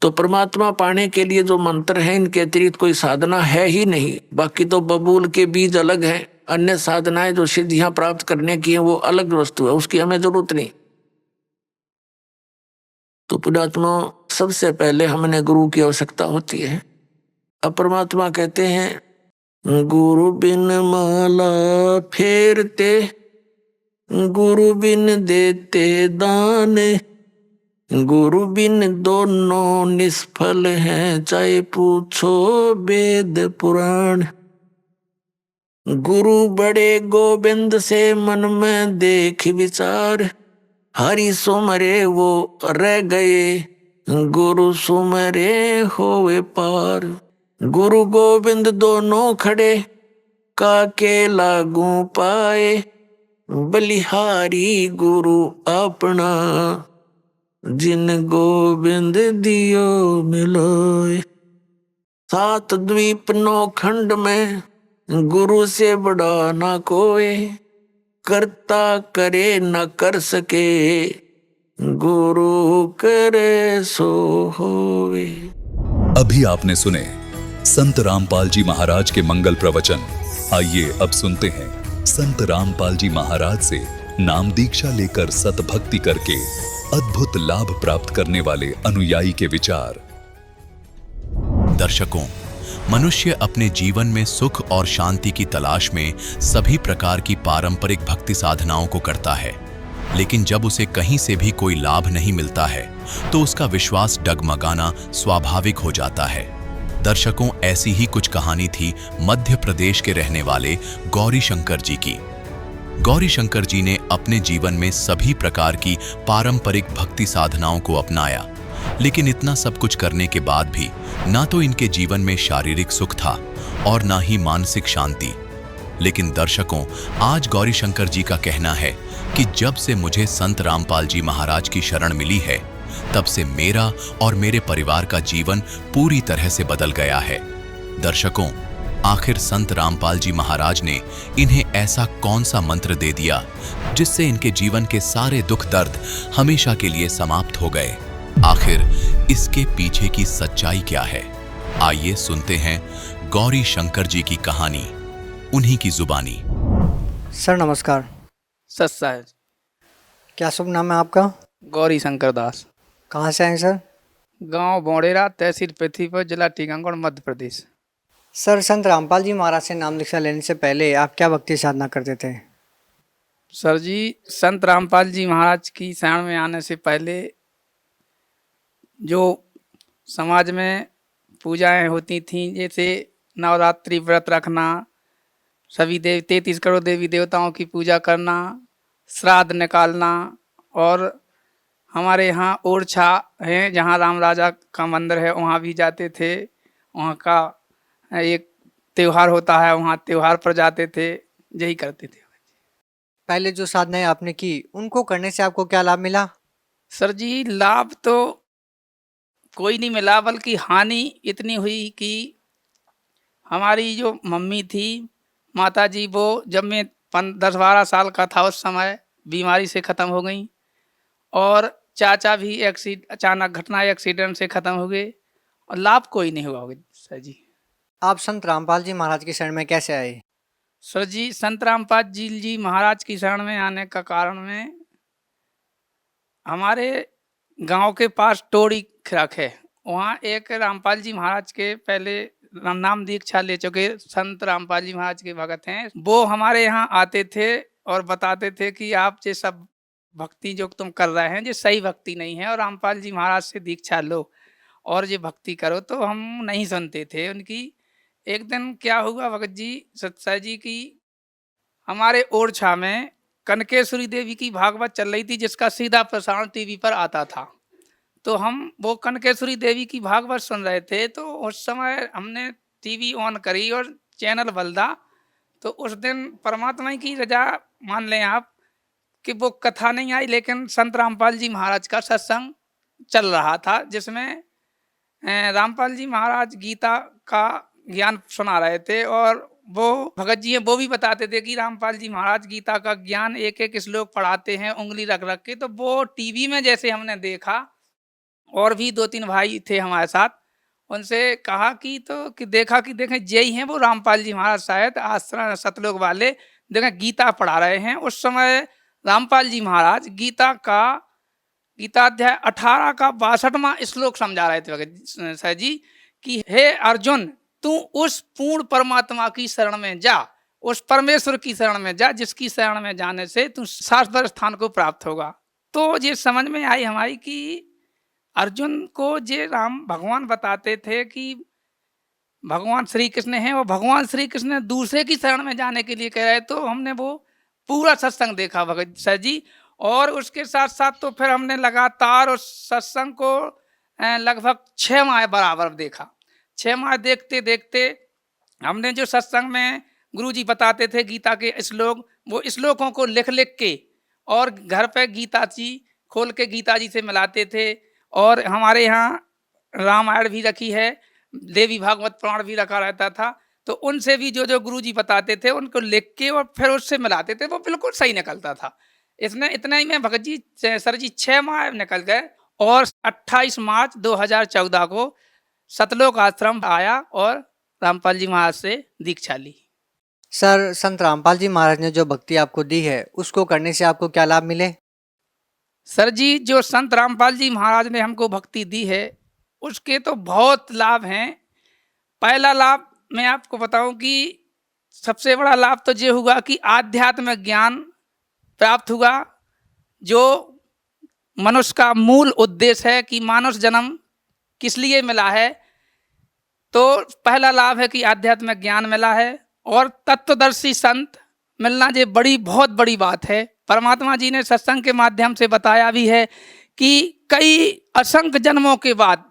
तो परमात्मा पाने के लिए जो मंत्र है, इनके अतिरिक्त कोई साधना है ही नहीं। बाकी तो बबूल के बीज अलग हैं, अन्य साधनाएं जो सिद्धियां प्राप्त करने की है वो अलग वस्तु है, उसकी हमें जरूरत नहीं। तो पुण्यात्मा, सबसे पहले हमने गुरु की आवश्यकता होती है। अब परमात्मा कहते हैं, गुरु बिन माला फेरते, गुरु बिन देते दान, गुरु बिन दोनों निष्फल हैं, चाहे पूछो वेद पुराण। गुरु बड़े गोविंद से मन में देख विचार, हरि सुमरे वो रह गए, गुरु सुमरे होवे पार। गुरु गोविंद दोनों खड़े, काके लागू पाए, बलिहारी गुरु अपना, जिन गोविंद दियो मिलोय। सात द्वीप नौ खंड में गुरु से बड़ा ना कोई, करता करे न कर सके, गुरु करे सो होवे। अभी आपने सुने संत रामपाल जी महाराज के मंगल प्रवचन। आइए अब सुनते हैं संत रामपाल जी महाराज से नाम दीक्षा लेकर सतभक्ति करके अद्भुत लाभ प्राप्त करने वाले अनुयायी के विचार। दर्शकों, मनुष्य अपने जीवन में सुख और शांति की तलाश में सभी प्रकार की पारंपरिक भक्ति साधनाओं को करता है, लेकिन जब उसे कहीं से भी कोई लाभ नहीं मिलता है तो उसका विश्वास डगमगाना स्वाभाविक हो जाता है। दर्शकों, ऐसी ही कुछ कहानी थी मध्य प्रदेश के रहने वाले गौरी शंकर जी की। गौरी शंकर जी ने अपने जीवन में सभी प्रकार की पारंपरिक भक्ति साधनाओं को अपनाया, लेकिन इतना सब कुछ करने के बाद भी ना तो इनके जीवन में शारीरिक सुख था और ना ही मानसिक शांति। लेकिन दर्शकों, आज गौरी शंकर जी का कहना है कि जब से मुझे संत रामपाल जी महाराज की शरण मिली है, तब से मेरा और मेरे परिवार का जीवन पूरी तरह से बदल गया है। दर्शकों, आखिर संत रामपाल जी महाराज ने इन्हें ऐसा कौन सा मंत्र दे दिया जिससे इनके जीवन के सारे दुख दर्द हमेशा के लिए समाप्त हो गए? आखिर इसके पीछे की सच्चाई क्या है? आइए सुनते हैं गौरी शंकर जी की कहानी, उन्हीं की जुबानी। सर नमस्कार। सत्सा है। क्या शुभ नाम है आपका? गौरी शंकर दास। कहाँ से आए सर? गांव बौड़ेरा, तहसील पृथ्वीपुर, जिला टीकमगढ़, मध्य प्रदेश। सर, संत रामपाल जी महाराज से नाम दीक्षा लेने से पहले आप क्या भक्ति साधना करते थे? सर जी, संत रामपाल जी महाराज की शरण में आने से पहले जो समाज में पूजाएं होती थीं, जैसे नवरात्रि व्रत रखना, सभी 33 करोड़ देवी देवताओं की पूजा करना, श्राद्ध निकालना, और हमारे यहाँ ओरछा है जहाँ राम राजा का मंदिर है, वहाँ भी जाते थे। वहाँ का एक त्यौहार होता है, वहाँ त्यौहार पर जाते थे, यही करते थे। पहले जो साधनाएं आपने की उनको करने से आपको क्या लाभ मिला? सर जी, लाभ तो कोई नहीं मिला, बल्कि हानि इतनी हुई कि हमारी जो मम्मी थी, माता जी, वो जब मैं 10-12 साल का था उस समय बीमारी से ख़त्म हो गई, और चाचा भी अचानक घटना एक्सीडेंट से ख़त्म हो गए, और लाभ कोई नहीं हुआ सर जी। आप संत रामपाल जी महाराज की शरण में कैसे आए? सर जी, संत रामपाल जी महाराज की शरण में आने का कारण में हमारे गांव के पास टोड़ी खिराक है, वहाँ एक रामपाल जी महाराज के पहले नाम दीक्षा ले चुके संत रामपाल जी महाराज के भगत हैं। वो हमारे यहाँ आते थे और बताते थे कि आप ये सब भक्ति जो तुम कर रहे हैं ये सही भक्ति नहीं है, और रामपाल जी महाराज से दीक्षा लो और ये भक्ति करो। तो हम नहीं सुनते थे उनकी। एक दिन क्या हुआ भगत जी सत्साई जी की, हमारे ओरछा में कनकेश्वरी देवी की भागवत चल रही थी, जिसका सीधा प्रसारण टीवी पर आता था। तो हम वो कनकेश्वरी देवी की भागवत सुन रहे थे, तो उस समय हमने टीवी ऑन करी और चैनल बदला। तो उस दिन परमात्मा की रजा मान लें आप कि वो कथा नहीं आई, लेकिन संत रामपाल जी महाराज का सत्संग चल रहा था, जिसमें रामपाल जी महाराज गीता का ज्ञान सुना रहे थे। और वो भगत जी हैं, वो भी बताते थे कि रामपाल जी महाराज गीता का ज्ञान एक एक श्लोक पढ़ाते हैं उंगली रख रख के। तो वो टीवी में जैसे हमने देखा, और भी 2-3 भाई थे हमारे साथ। उनसे कहा कि देखा कि देखें यही हैं वो रामपाल जी महाराज शायद आश्रम सतलोक वाले, देखें गीता पढ़ा रहे हैं। उस समय रामपाल जी महाराज गीता अध्याय 18 का 62वां श्लोक समझा रहे थे भगत सर जी कि हे अर्जुन, तू उस पूर्ण परमात्मा की शरण में जा, उस परमेश्वर की शरण में जा, जिसकी शरण में जाने से तू शाश्वत स्थान को प्राप्त होगा। तो ये समझ में आई हमारी कि अर्जुन को ये राम भगवान बताते थे कि भगवान श्री कृष्ण हैं और भगवान श्री कृष्ण दूसरे की शरण में जाने के लिए कह रहे। तो हमने वो पूरा सत्संग देखा भगत सर जी, और उसके साथ साथ तो फिर हमने लगातार उस सत्संग को लगभग 6 माह बराबर देखा। 6 माह देखते देखते हमने जो सत्संग में गुरुजी बताते थे गीता के श्लोक, वो श्लोकों को लिख लिख के और घर पे गीता जी खोल के गीता जी से मिलाते थे। और हमारे यहाँ रामायण भी रखी है, देवी भागवत पुराण भी रखा रहता था। तो उनसे भी जो जो गुरुजी बताते थे उनको लिख के और फिर उससे मिलाते थे, वो बिल्कुल सही निकलता था। इसने इतना ही में भगत जी सर जी 6 माह निकल गए और 28 मार्च 2014 को सतलोक आश्रम आया और रामपाल जी महाराज से दीक्षा ली। सर, संत रामपाल जी महाराज ने जो भक्ति आपको दी है उसको करने से आपको क्या लाभ मिले? सर जी, जो संत रामपाल जी महाराज ने हमको भक्ति दी है उसके तो बहुत लाभ हैं। पहला लाभ मैं आपको बताऊं कि सबसे बड़ा लाभ तो ये हुआ कि आध्यात्मिक ज्ञान प्राप्त हुआ, जो मनुष्य का मूल उद्देश्य है कि मानुष जन्म किस लिए मिला है। तो पहला लाभ है कि आध्यात्मिक ज्ञान मिला है और तत्वदर्शी संत मिलना ये बहुत बड़ी बात है। परमात्मा जी ने सत्संग के माध्यम से बताया भी है कि कई असंख्य जन्मों के बाद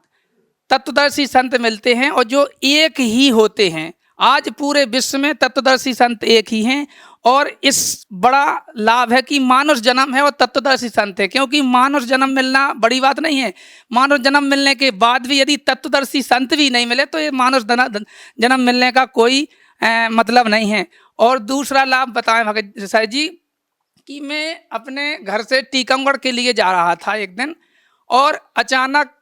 तत्वदर्शी संत मिलते हैं और जो एक ही होते हैं। आज पूरे विश्व में तत्वदर्शी संत एक ही हैं और इस बड़ा लाभ है कि मानुष जन्म है और तत्वदर्शी संत है। क्योंकि मानुष जन्म मिलना बड़ी बात नहीं है, मानुष जन्म मिलने के बाद भी यदि तत्वदर्शी संत भी नहीं मिले तो ये मानुष जन्म मिलने का कोई मतलब नहीं है। और दूसरा लाभ बताएं भगत सर जी कि मैं अपने घर से टीकमगढ़ के लिए जा रहा था एक दिन, और अचानक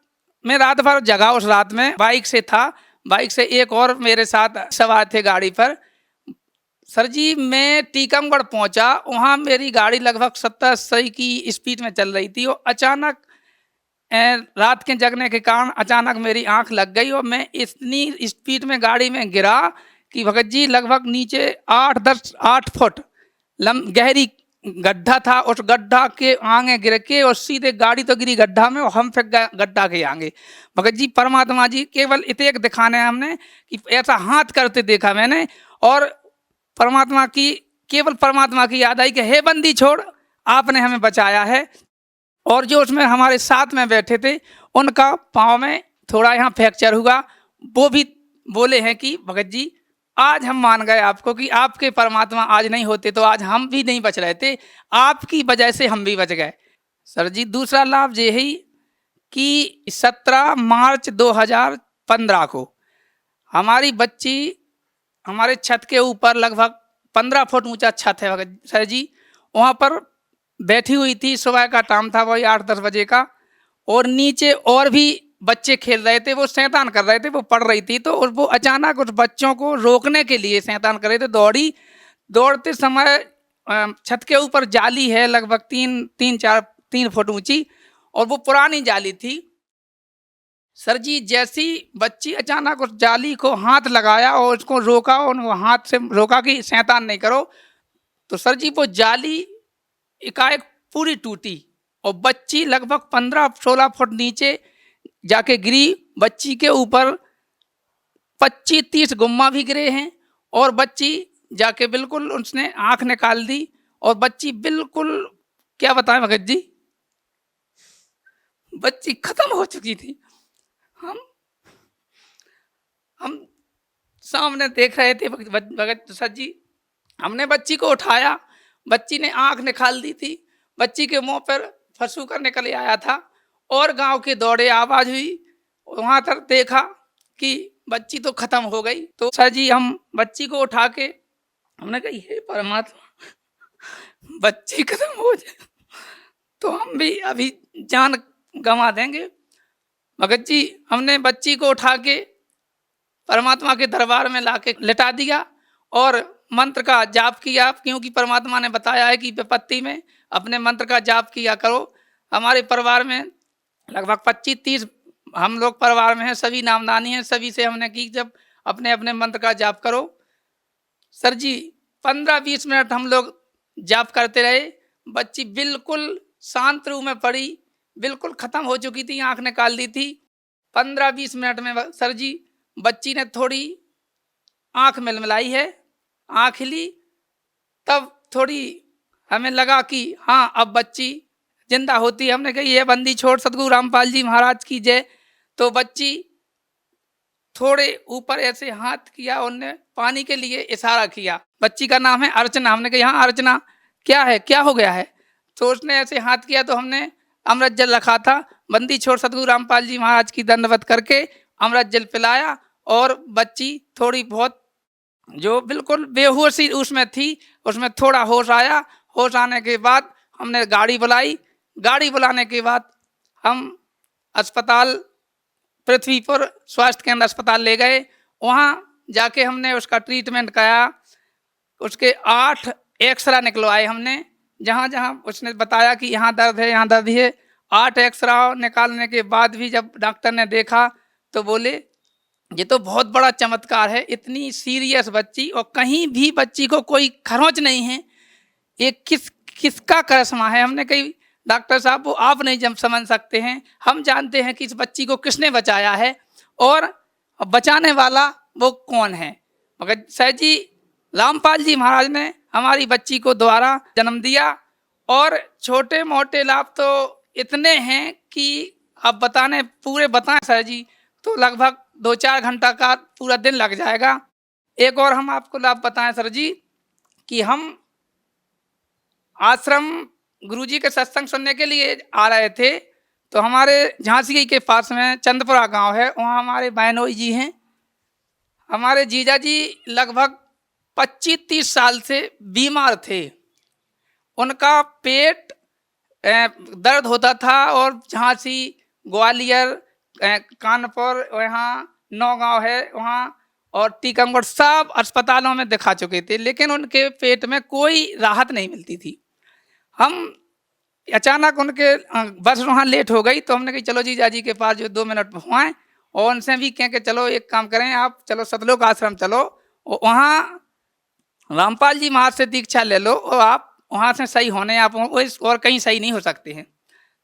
मैं रात भर जगा, उस रात में बाइक से था, बाइक से एक और मेरे साथ सवार थे गाड़ी पर। सर जी, मैं टीकमगढ़ पहुंचा, वहाँ मेरी गाड़ी लगभग 70-80 की स्पीड में चल रही थी और अचानक रात के जगने के कारण अचानक मेरी आंख लग गई और मैं इतनी स्पीड में गाड़ी में गिरा कि भगत जी लगभग नीचे 8 फुट गहरी गड्ढा था। उस गड्ढा के आगे गिर के और सीधे गाड़ी तो गिरी गड्ढा में और हम फिर गड्ढा के आगे। भगत जी परमात्मा जी केवल इतेक दिखाने हमने कि ऐसा हाथ करते देखा मैंने, और परमात्मा की याद आई कि हे बंदी छोड़, आपने हमें बचाया है। और जो उसमें हमारे साथ में बैठे थे उनका पाँव में थोड़ा यहाँ फ्रैक्चर हुआ, वो भी बोले हैं कि भगत जी आज हम मान गए आपको कि आपके परमात्मा आज नहीं होते तो आज हम भी नहीं बच रहे थे, आपकी वजह से हम भी बच गए। सर जी, दूसरा लाभ ये है कि 17 मार्च 2015 को हमारी बच्ची हमारे छत के ऊपर, लगभग 15 फुट ऊंचा छत है सर जी, वहाँ पर बैठी हुई थी। सुबह का टाइम था, वही 8-10 बजे का, और नीचे और भी बच्चे खेल रहे थे, वो शैतान कर रहे थे, वो पढ़ रही थी। तो वो अचानक उस बच्चों को रोकने के लिए शैतान कर रहे थे, दौड़ते समय छत के ऊपर जाली है लगभग 3 फुट ऊंची, और वो पुरानी जाली थी। सर जी, जैसी बच्ची अचानक उस जाली को हाथ लगाया और उसको रोका, और वो हाथ से रोका कि शैतान नहीं करो, तो सर जी वो जाली एकाएक पूरी टूटी और बच्ची लगभग 15-16 फुट नीचे जाके गिरी। बच्ची के ऊपर 25-30 गुम्मा भी गिरे हैं और बच्ची जाके बिल्कुल उसने आंख निकाल दी और बच्ची बिल्कुल, क्या बताएं भगत जी, बच्ची खत्म हो चुकी थी। हम सामने देख रहे थे भगत सर जी, हमने बच्ची को उठाया, बच्ची ने आंख निकाल दी थी, बच्ची के मुंह पर फंसू कर निकल आया था और गांव के दौड़े आवाज हुई, वहां तक देखा कि बच्ची तो खत्म हो गई। तो सर जी हम बच्ची को उठा के हमने कहा हे परमात्मा, बच्ची खत्म हो जाए तो हम भी अभी जान गंवा देंगे। भगत जी हमने बच्ची को उठा के परमात्मा के दरबार में लाके लिटा दिया और मंत्र का जाप किया, क्योंकि परमात्मा ने बताया है कि विपत्ति में अपने मंत्र का जाप किया करो। हमारे परिवार में लगभग 25-30 हम लोग परिवार में हैं, सभी नामदानी हैं, सभी से हमने की जब अपने अपने मंत्र का जाप करो। सर जी 15-20 मिनट हम लोग जाप करते रहे, बच्ची बिल्कुल शांत रूप में पड़ी, बिल्कुल ख़त्म हो चुकी थी, आँख निकाल दी थी। 15-20 मिनट में सर जी बच्ची ने थोड़ी आँख मिलमिलाई है, आँख हिली, तब थोड़ी हमें लगा कि हाँ अब बच्ची जिंदा होती है। हमने कही ये बंदी छोड़ सतगुरु रामपाल जी महाराज की जय। तो बच्ची थोड़े ऊपर ऐसे हाथ किया, उनने पानी के लिए इशारा किया। बच्ची का नाम है अर्चना। हमने कहा हाँ अर्चना क्या है, क्या हो गया है? तो उसने ऐसे हाथ किया तो हमने अमृत जल रखा था, बंदी छोड़ सतगुरु रामपाल जी महाराज की दंडवत करके अमृत जल पिलाया और बच्ची थोड़ी बहुत जो बिल्कुल बेहोशी उसमें थी, उसमें थोड़ा होश आया। होश आने के बाद हमने गाड़ी बुलाई, गाड़ी बुलाने के बाद हम अस्पताल पृथ्वीपुर स्वास्थ्य केंद्र अस्पताल ले गए। वहाँ जाके हमने उसका ट्रीटमेंट कराया। उसके 8 एक्सरा निकलवाए हमने, जहाँ जहाँ उसने बताया कि यहाँ दर्द है, यहाँ दर्द है। 8 एक्सरा निकालने के बाद भी जब डॉक्टर ने देखा तो बोले ये तो बहुत बड़ा चमत्कार है, इतनी सीरियस बच्ची और कहीं भी बच्ची को कोई खरोंच नहीं है, ये किसका करिश्मा है। हमने कही डॉक्टर साहब वो आप नहीं जब समझ सकते हैं, हम जानते हैं कि इस बच्ची को किसने बचाया है और बचाने वाला वो कौन है। मगर सर जी रामपाल जी महाराज ने हमारी बच्ची को दोबारा जन्म दिया और छोटे मोटे लाभ तो इतने हैं कि अब बताने पूरे बताएं सर जी तो लगभग 2-4 घंटा का पूरा दिन लग जाएगा। एक और हम आपको लाभ बताएं सर जी कि हम आश्रम गुरुजी के सत्संग सुनने के लिए आ रहे थे, तो हमारे झांसी के पास में चंदपुरा गांव है, वहाँ हमारे बहनोई जी हैं। हमारे जीजा जी लगभग 25-30 साल से बीमार थे, उनका पेट दर्द होता था और झांसी, ग्वालियर, कानपुर, यहाँ नौगांव है वहाँ और टीकमगढ़ सब अस्पतालों में दिखा चुके थे, लेकिन उनके पेट में कोई राहत नहीं मिलती थी। हम अचानक उनके बस वहाँ लेट हो गई तो हमने कही चलो जीजा जी के पास जो 2 मिनट हुआएं और उनसे भी कहें कि चलो एक काम करें आप चलो सतलोक आश्रम चलो, वहाँ रामपाल जी महाराज से दीक्षा ले लो और आप वहाँ से सही होने आप और कहीं सही नहीं हो सकते हैं।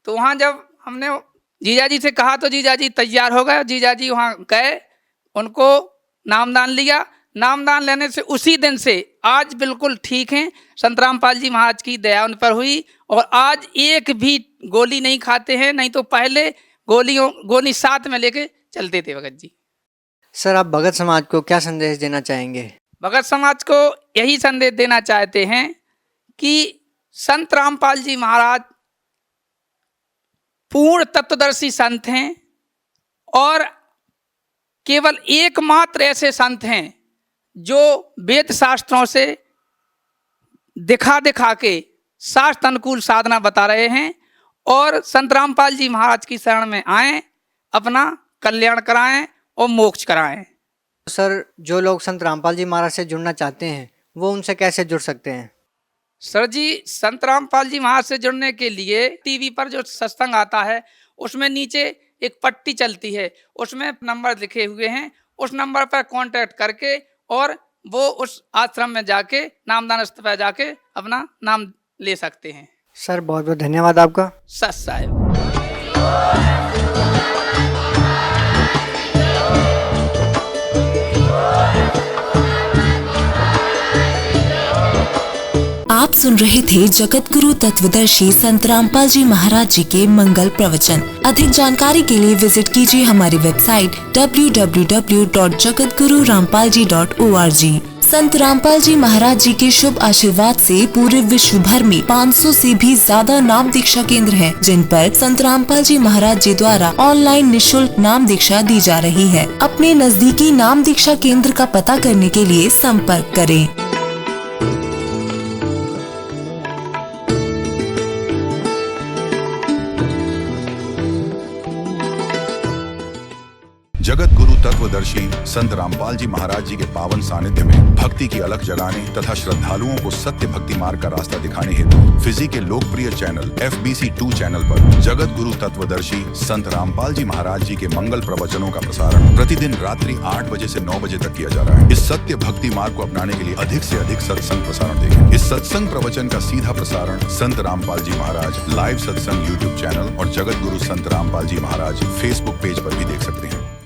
तो वहाँ जब हमने जीजा जी से कहा तो जीजा जी तैयार हो गए। जीजा जी वहाँ गए, उनको नामदान लिया, नामदान लेने से उसी दिन से आज बिल्कुल ठीक हैं। संत रामपाल जी महाराज की दया उन पर हुई और आज एक भी गोली नहीं खाते हैं, नहीं तो पहले गोली साथ में लेके चलते थे। भगत जी सर आप भगत समाज को क्या संदेश देना चाहेंगे? भगत समाज को यही संदेश देना चाहते हैं कि संत रामपाल जी महाराज पूर्ण तत्वदर्शी संत हैं और केवल एकमात्र ऐसे संत हैं जो वेद शास्त्रों से दिखा के शास्त्र अनुकूल साधना बता रहे हैं और संत रामपाल जी महाराज की शरण में आएं, अपना कल्याण कराएं और मोक्ष कराएं। सर जो लोग संत रामपाल जी महाराज से जुड़ना चाहते हैं वो उनसे कैसे जुड़ सकते हैं? सर जी संत रामपाल जी महाराज से जुड़ने के लिए टीवी पर जो सत्संग आता है उसमें नीचे एक पट्टी चलती है, उसमें नंबर लिखे हुए हैं, उस नंबर पर कांटेक्ट करके और वो उस आश्रम में जाके नामदान स्थल पर जाके अपना नाम ले सकते हैं। सर बहुत बहुत धन्यवाद आपका। सत साहेब। आप सुन रहे थे जगत गुरु तत्वदर्शी संत रामपाल जी महाराज जी के मंगल प्रवचन। अधिक जानकारी के लिए विजिट कीजिए हमारी वेबसाइट www.jagatgururampalji.org। संत रामपाल जी महाराज जी के शुभ आशीर्वाद से पूरे विश्व भर में 500 से भी ज्यादा नाम दीक्षा केंद्र हैं, जिन पर संत रामपाल जी महाराज जी द्वारा ऑनलाइन निशुल्क नाम दीक्षा दी जा रही है। अपने नजदीकी नाम दीक्षा केंद्र का पता करने के लिए संपर्क करें। तत्वदर्शी संत रामपाल जी महाराज जी के पावन सानिध्य में भक्ति की अलख जगाने तथा श्रद्धालुओं को सत्य भक्ति मार्ग का रास्ता दिखाने हेतु फिजी के लोकप्रिय चैनल FBC2 चैनल पर जगत गुरु तत्वदर्शी संत रामपाल जी महाराज जी के मंगल प्रवचनों का प्रसारण प्रतिदिन रात्रि 8 बजे से 9 बजे तक किया जा रहा है। इस सत्य भक्ति मार्ग को अपनाने के लिए अधिक से अधिक सत्संग प्रसारण देखें। इस सत्संग प्रवचन का सीधा प्रसारण संत रामपाल जी महाराज लाइव सत्संग YouTube चैनल और जगत गुरु संत रामपाल जी महाराज Facebook पेज पर भी देख सकते हैं।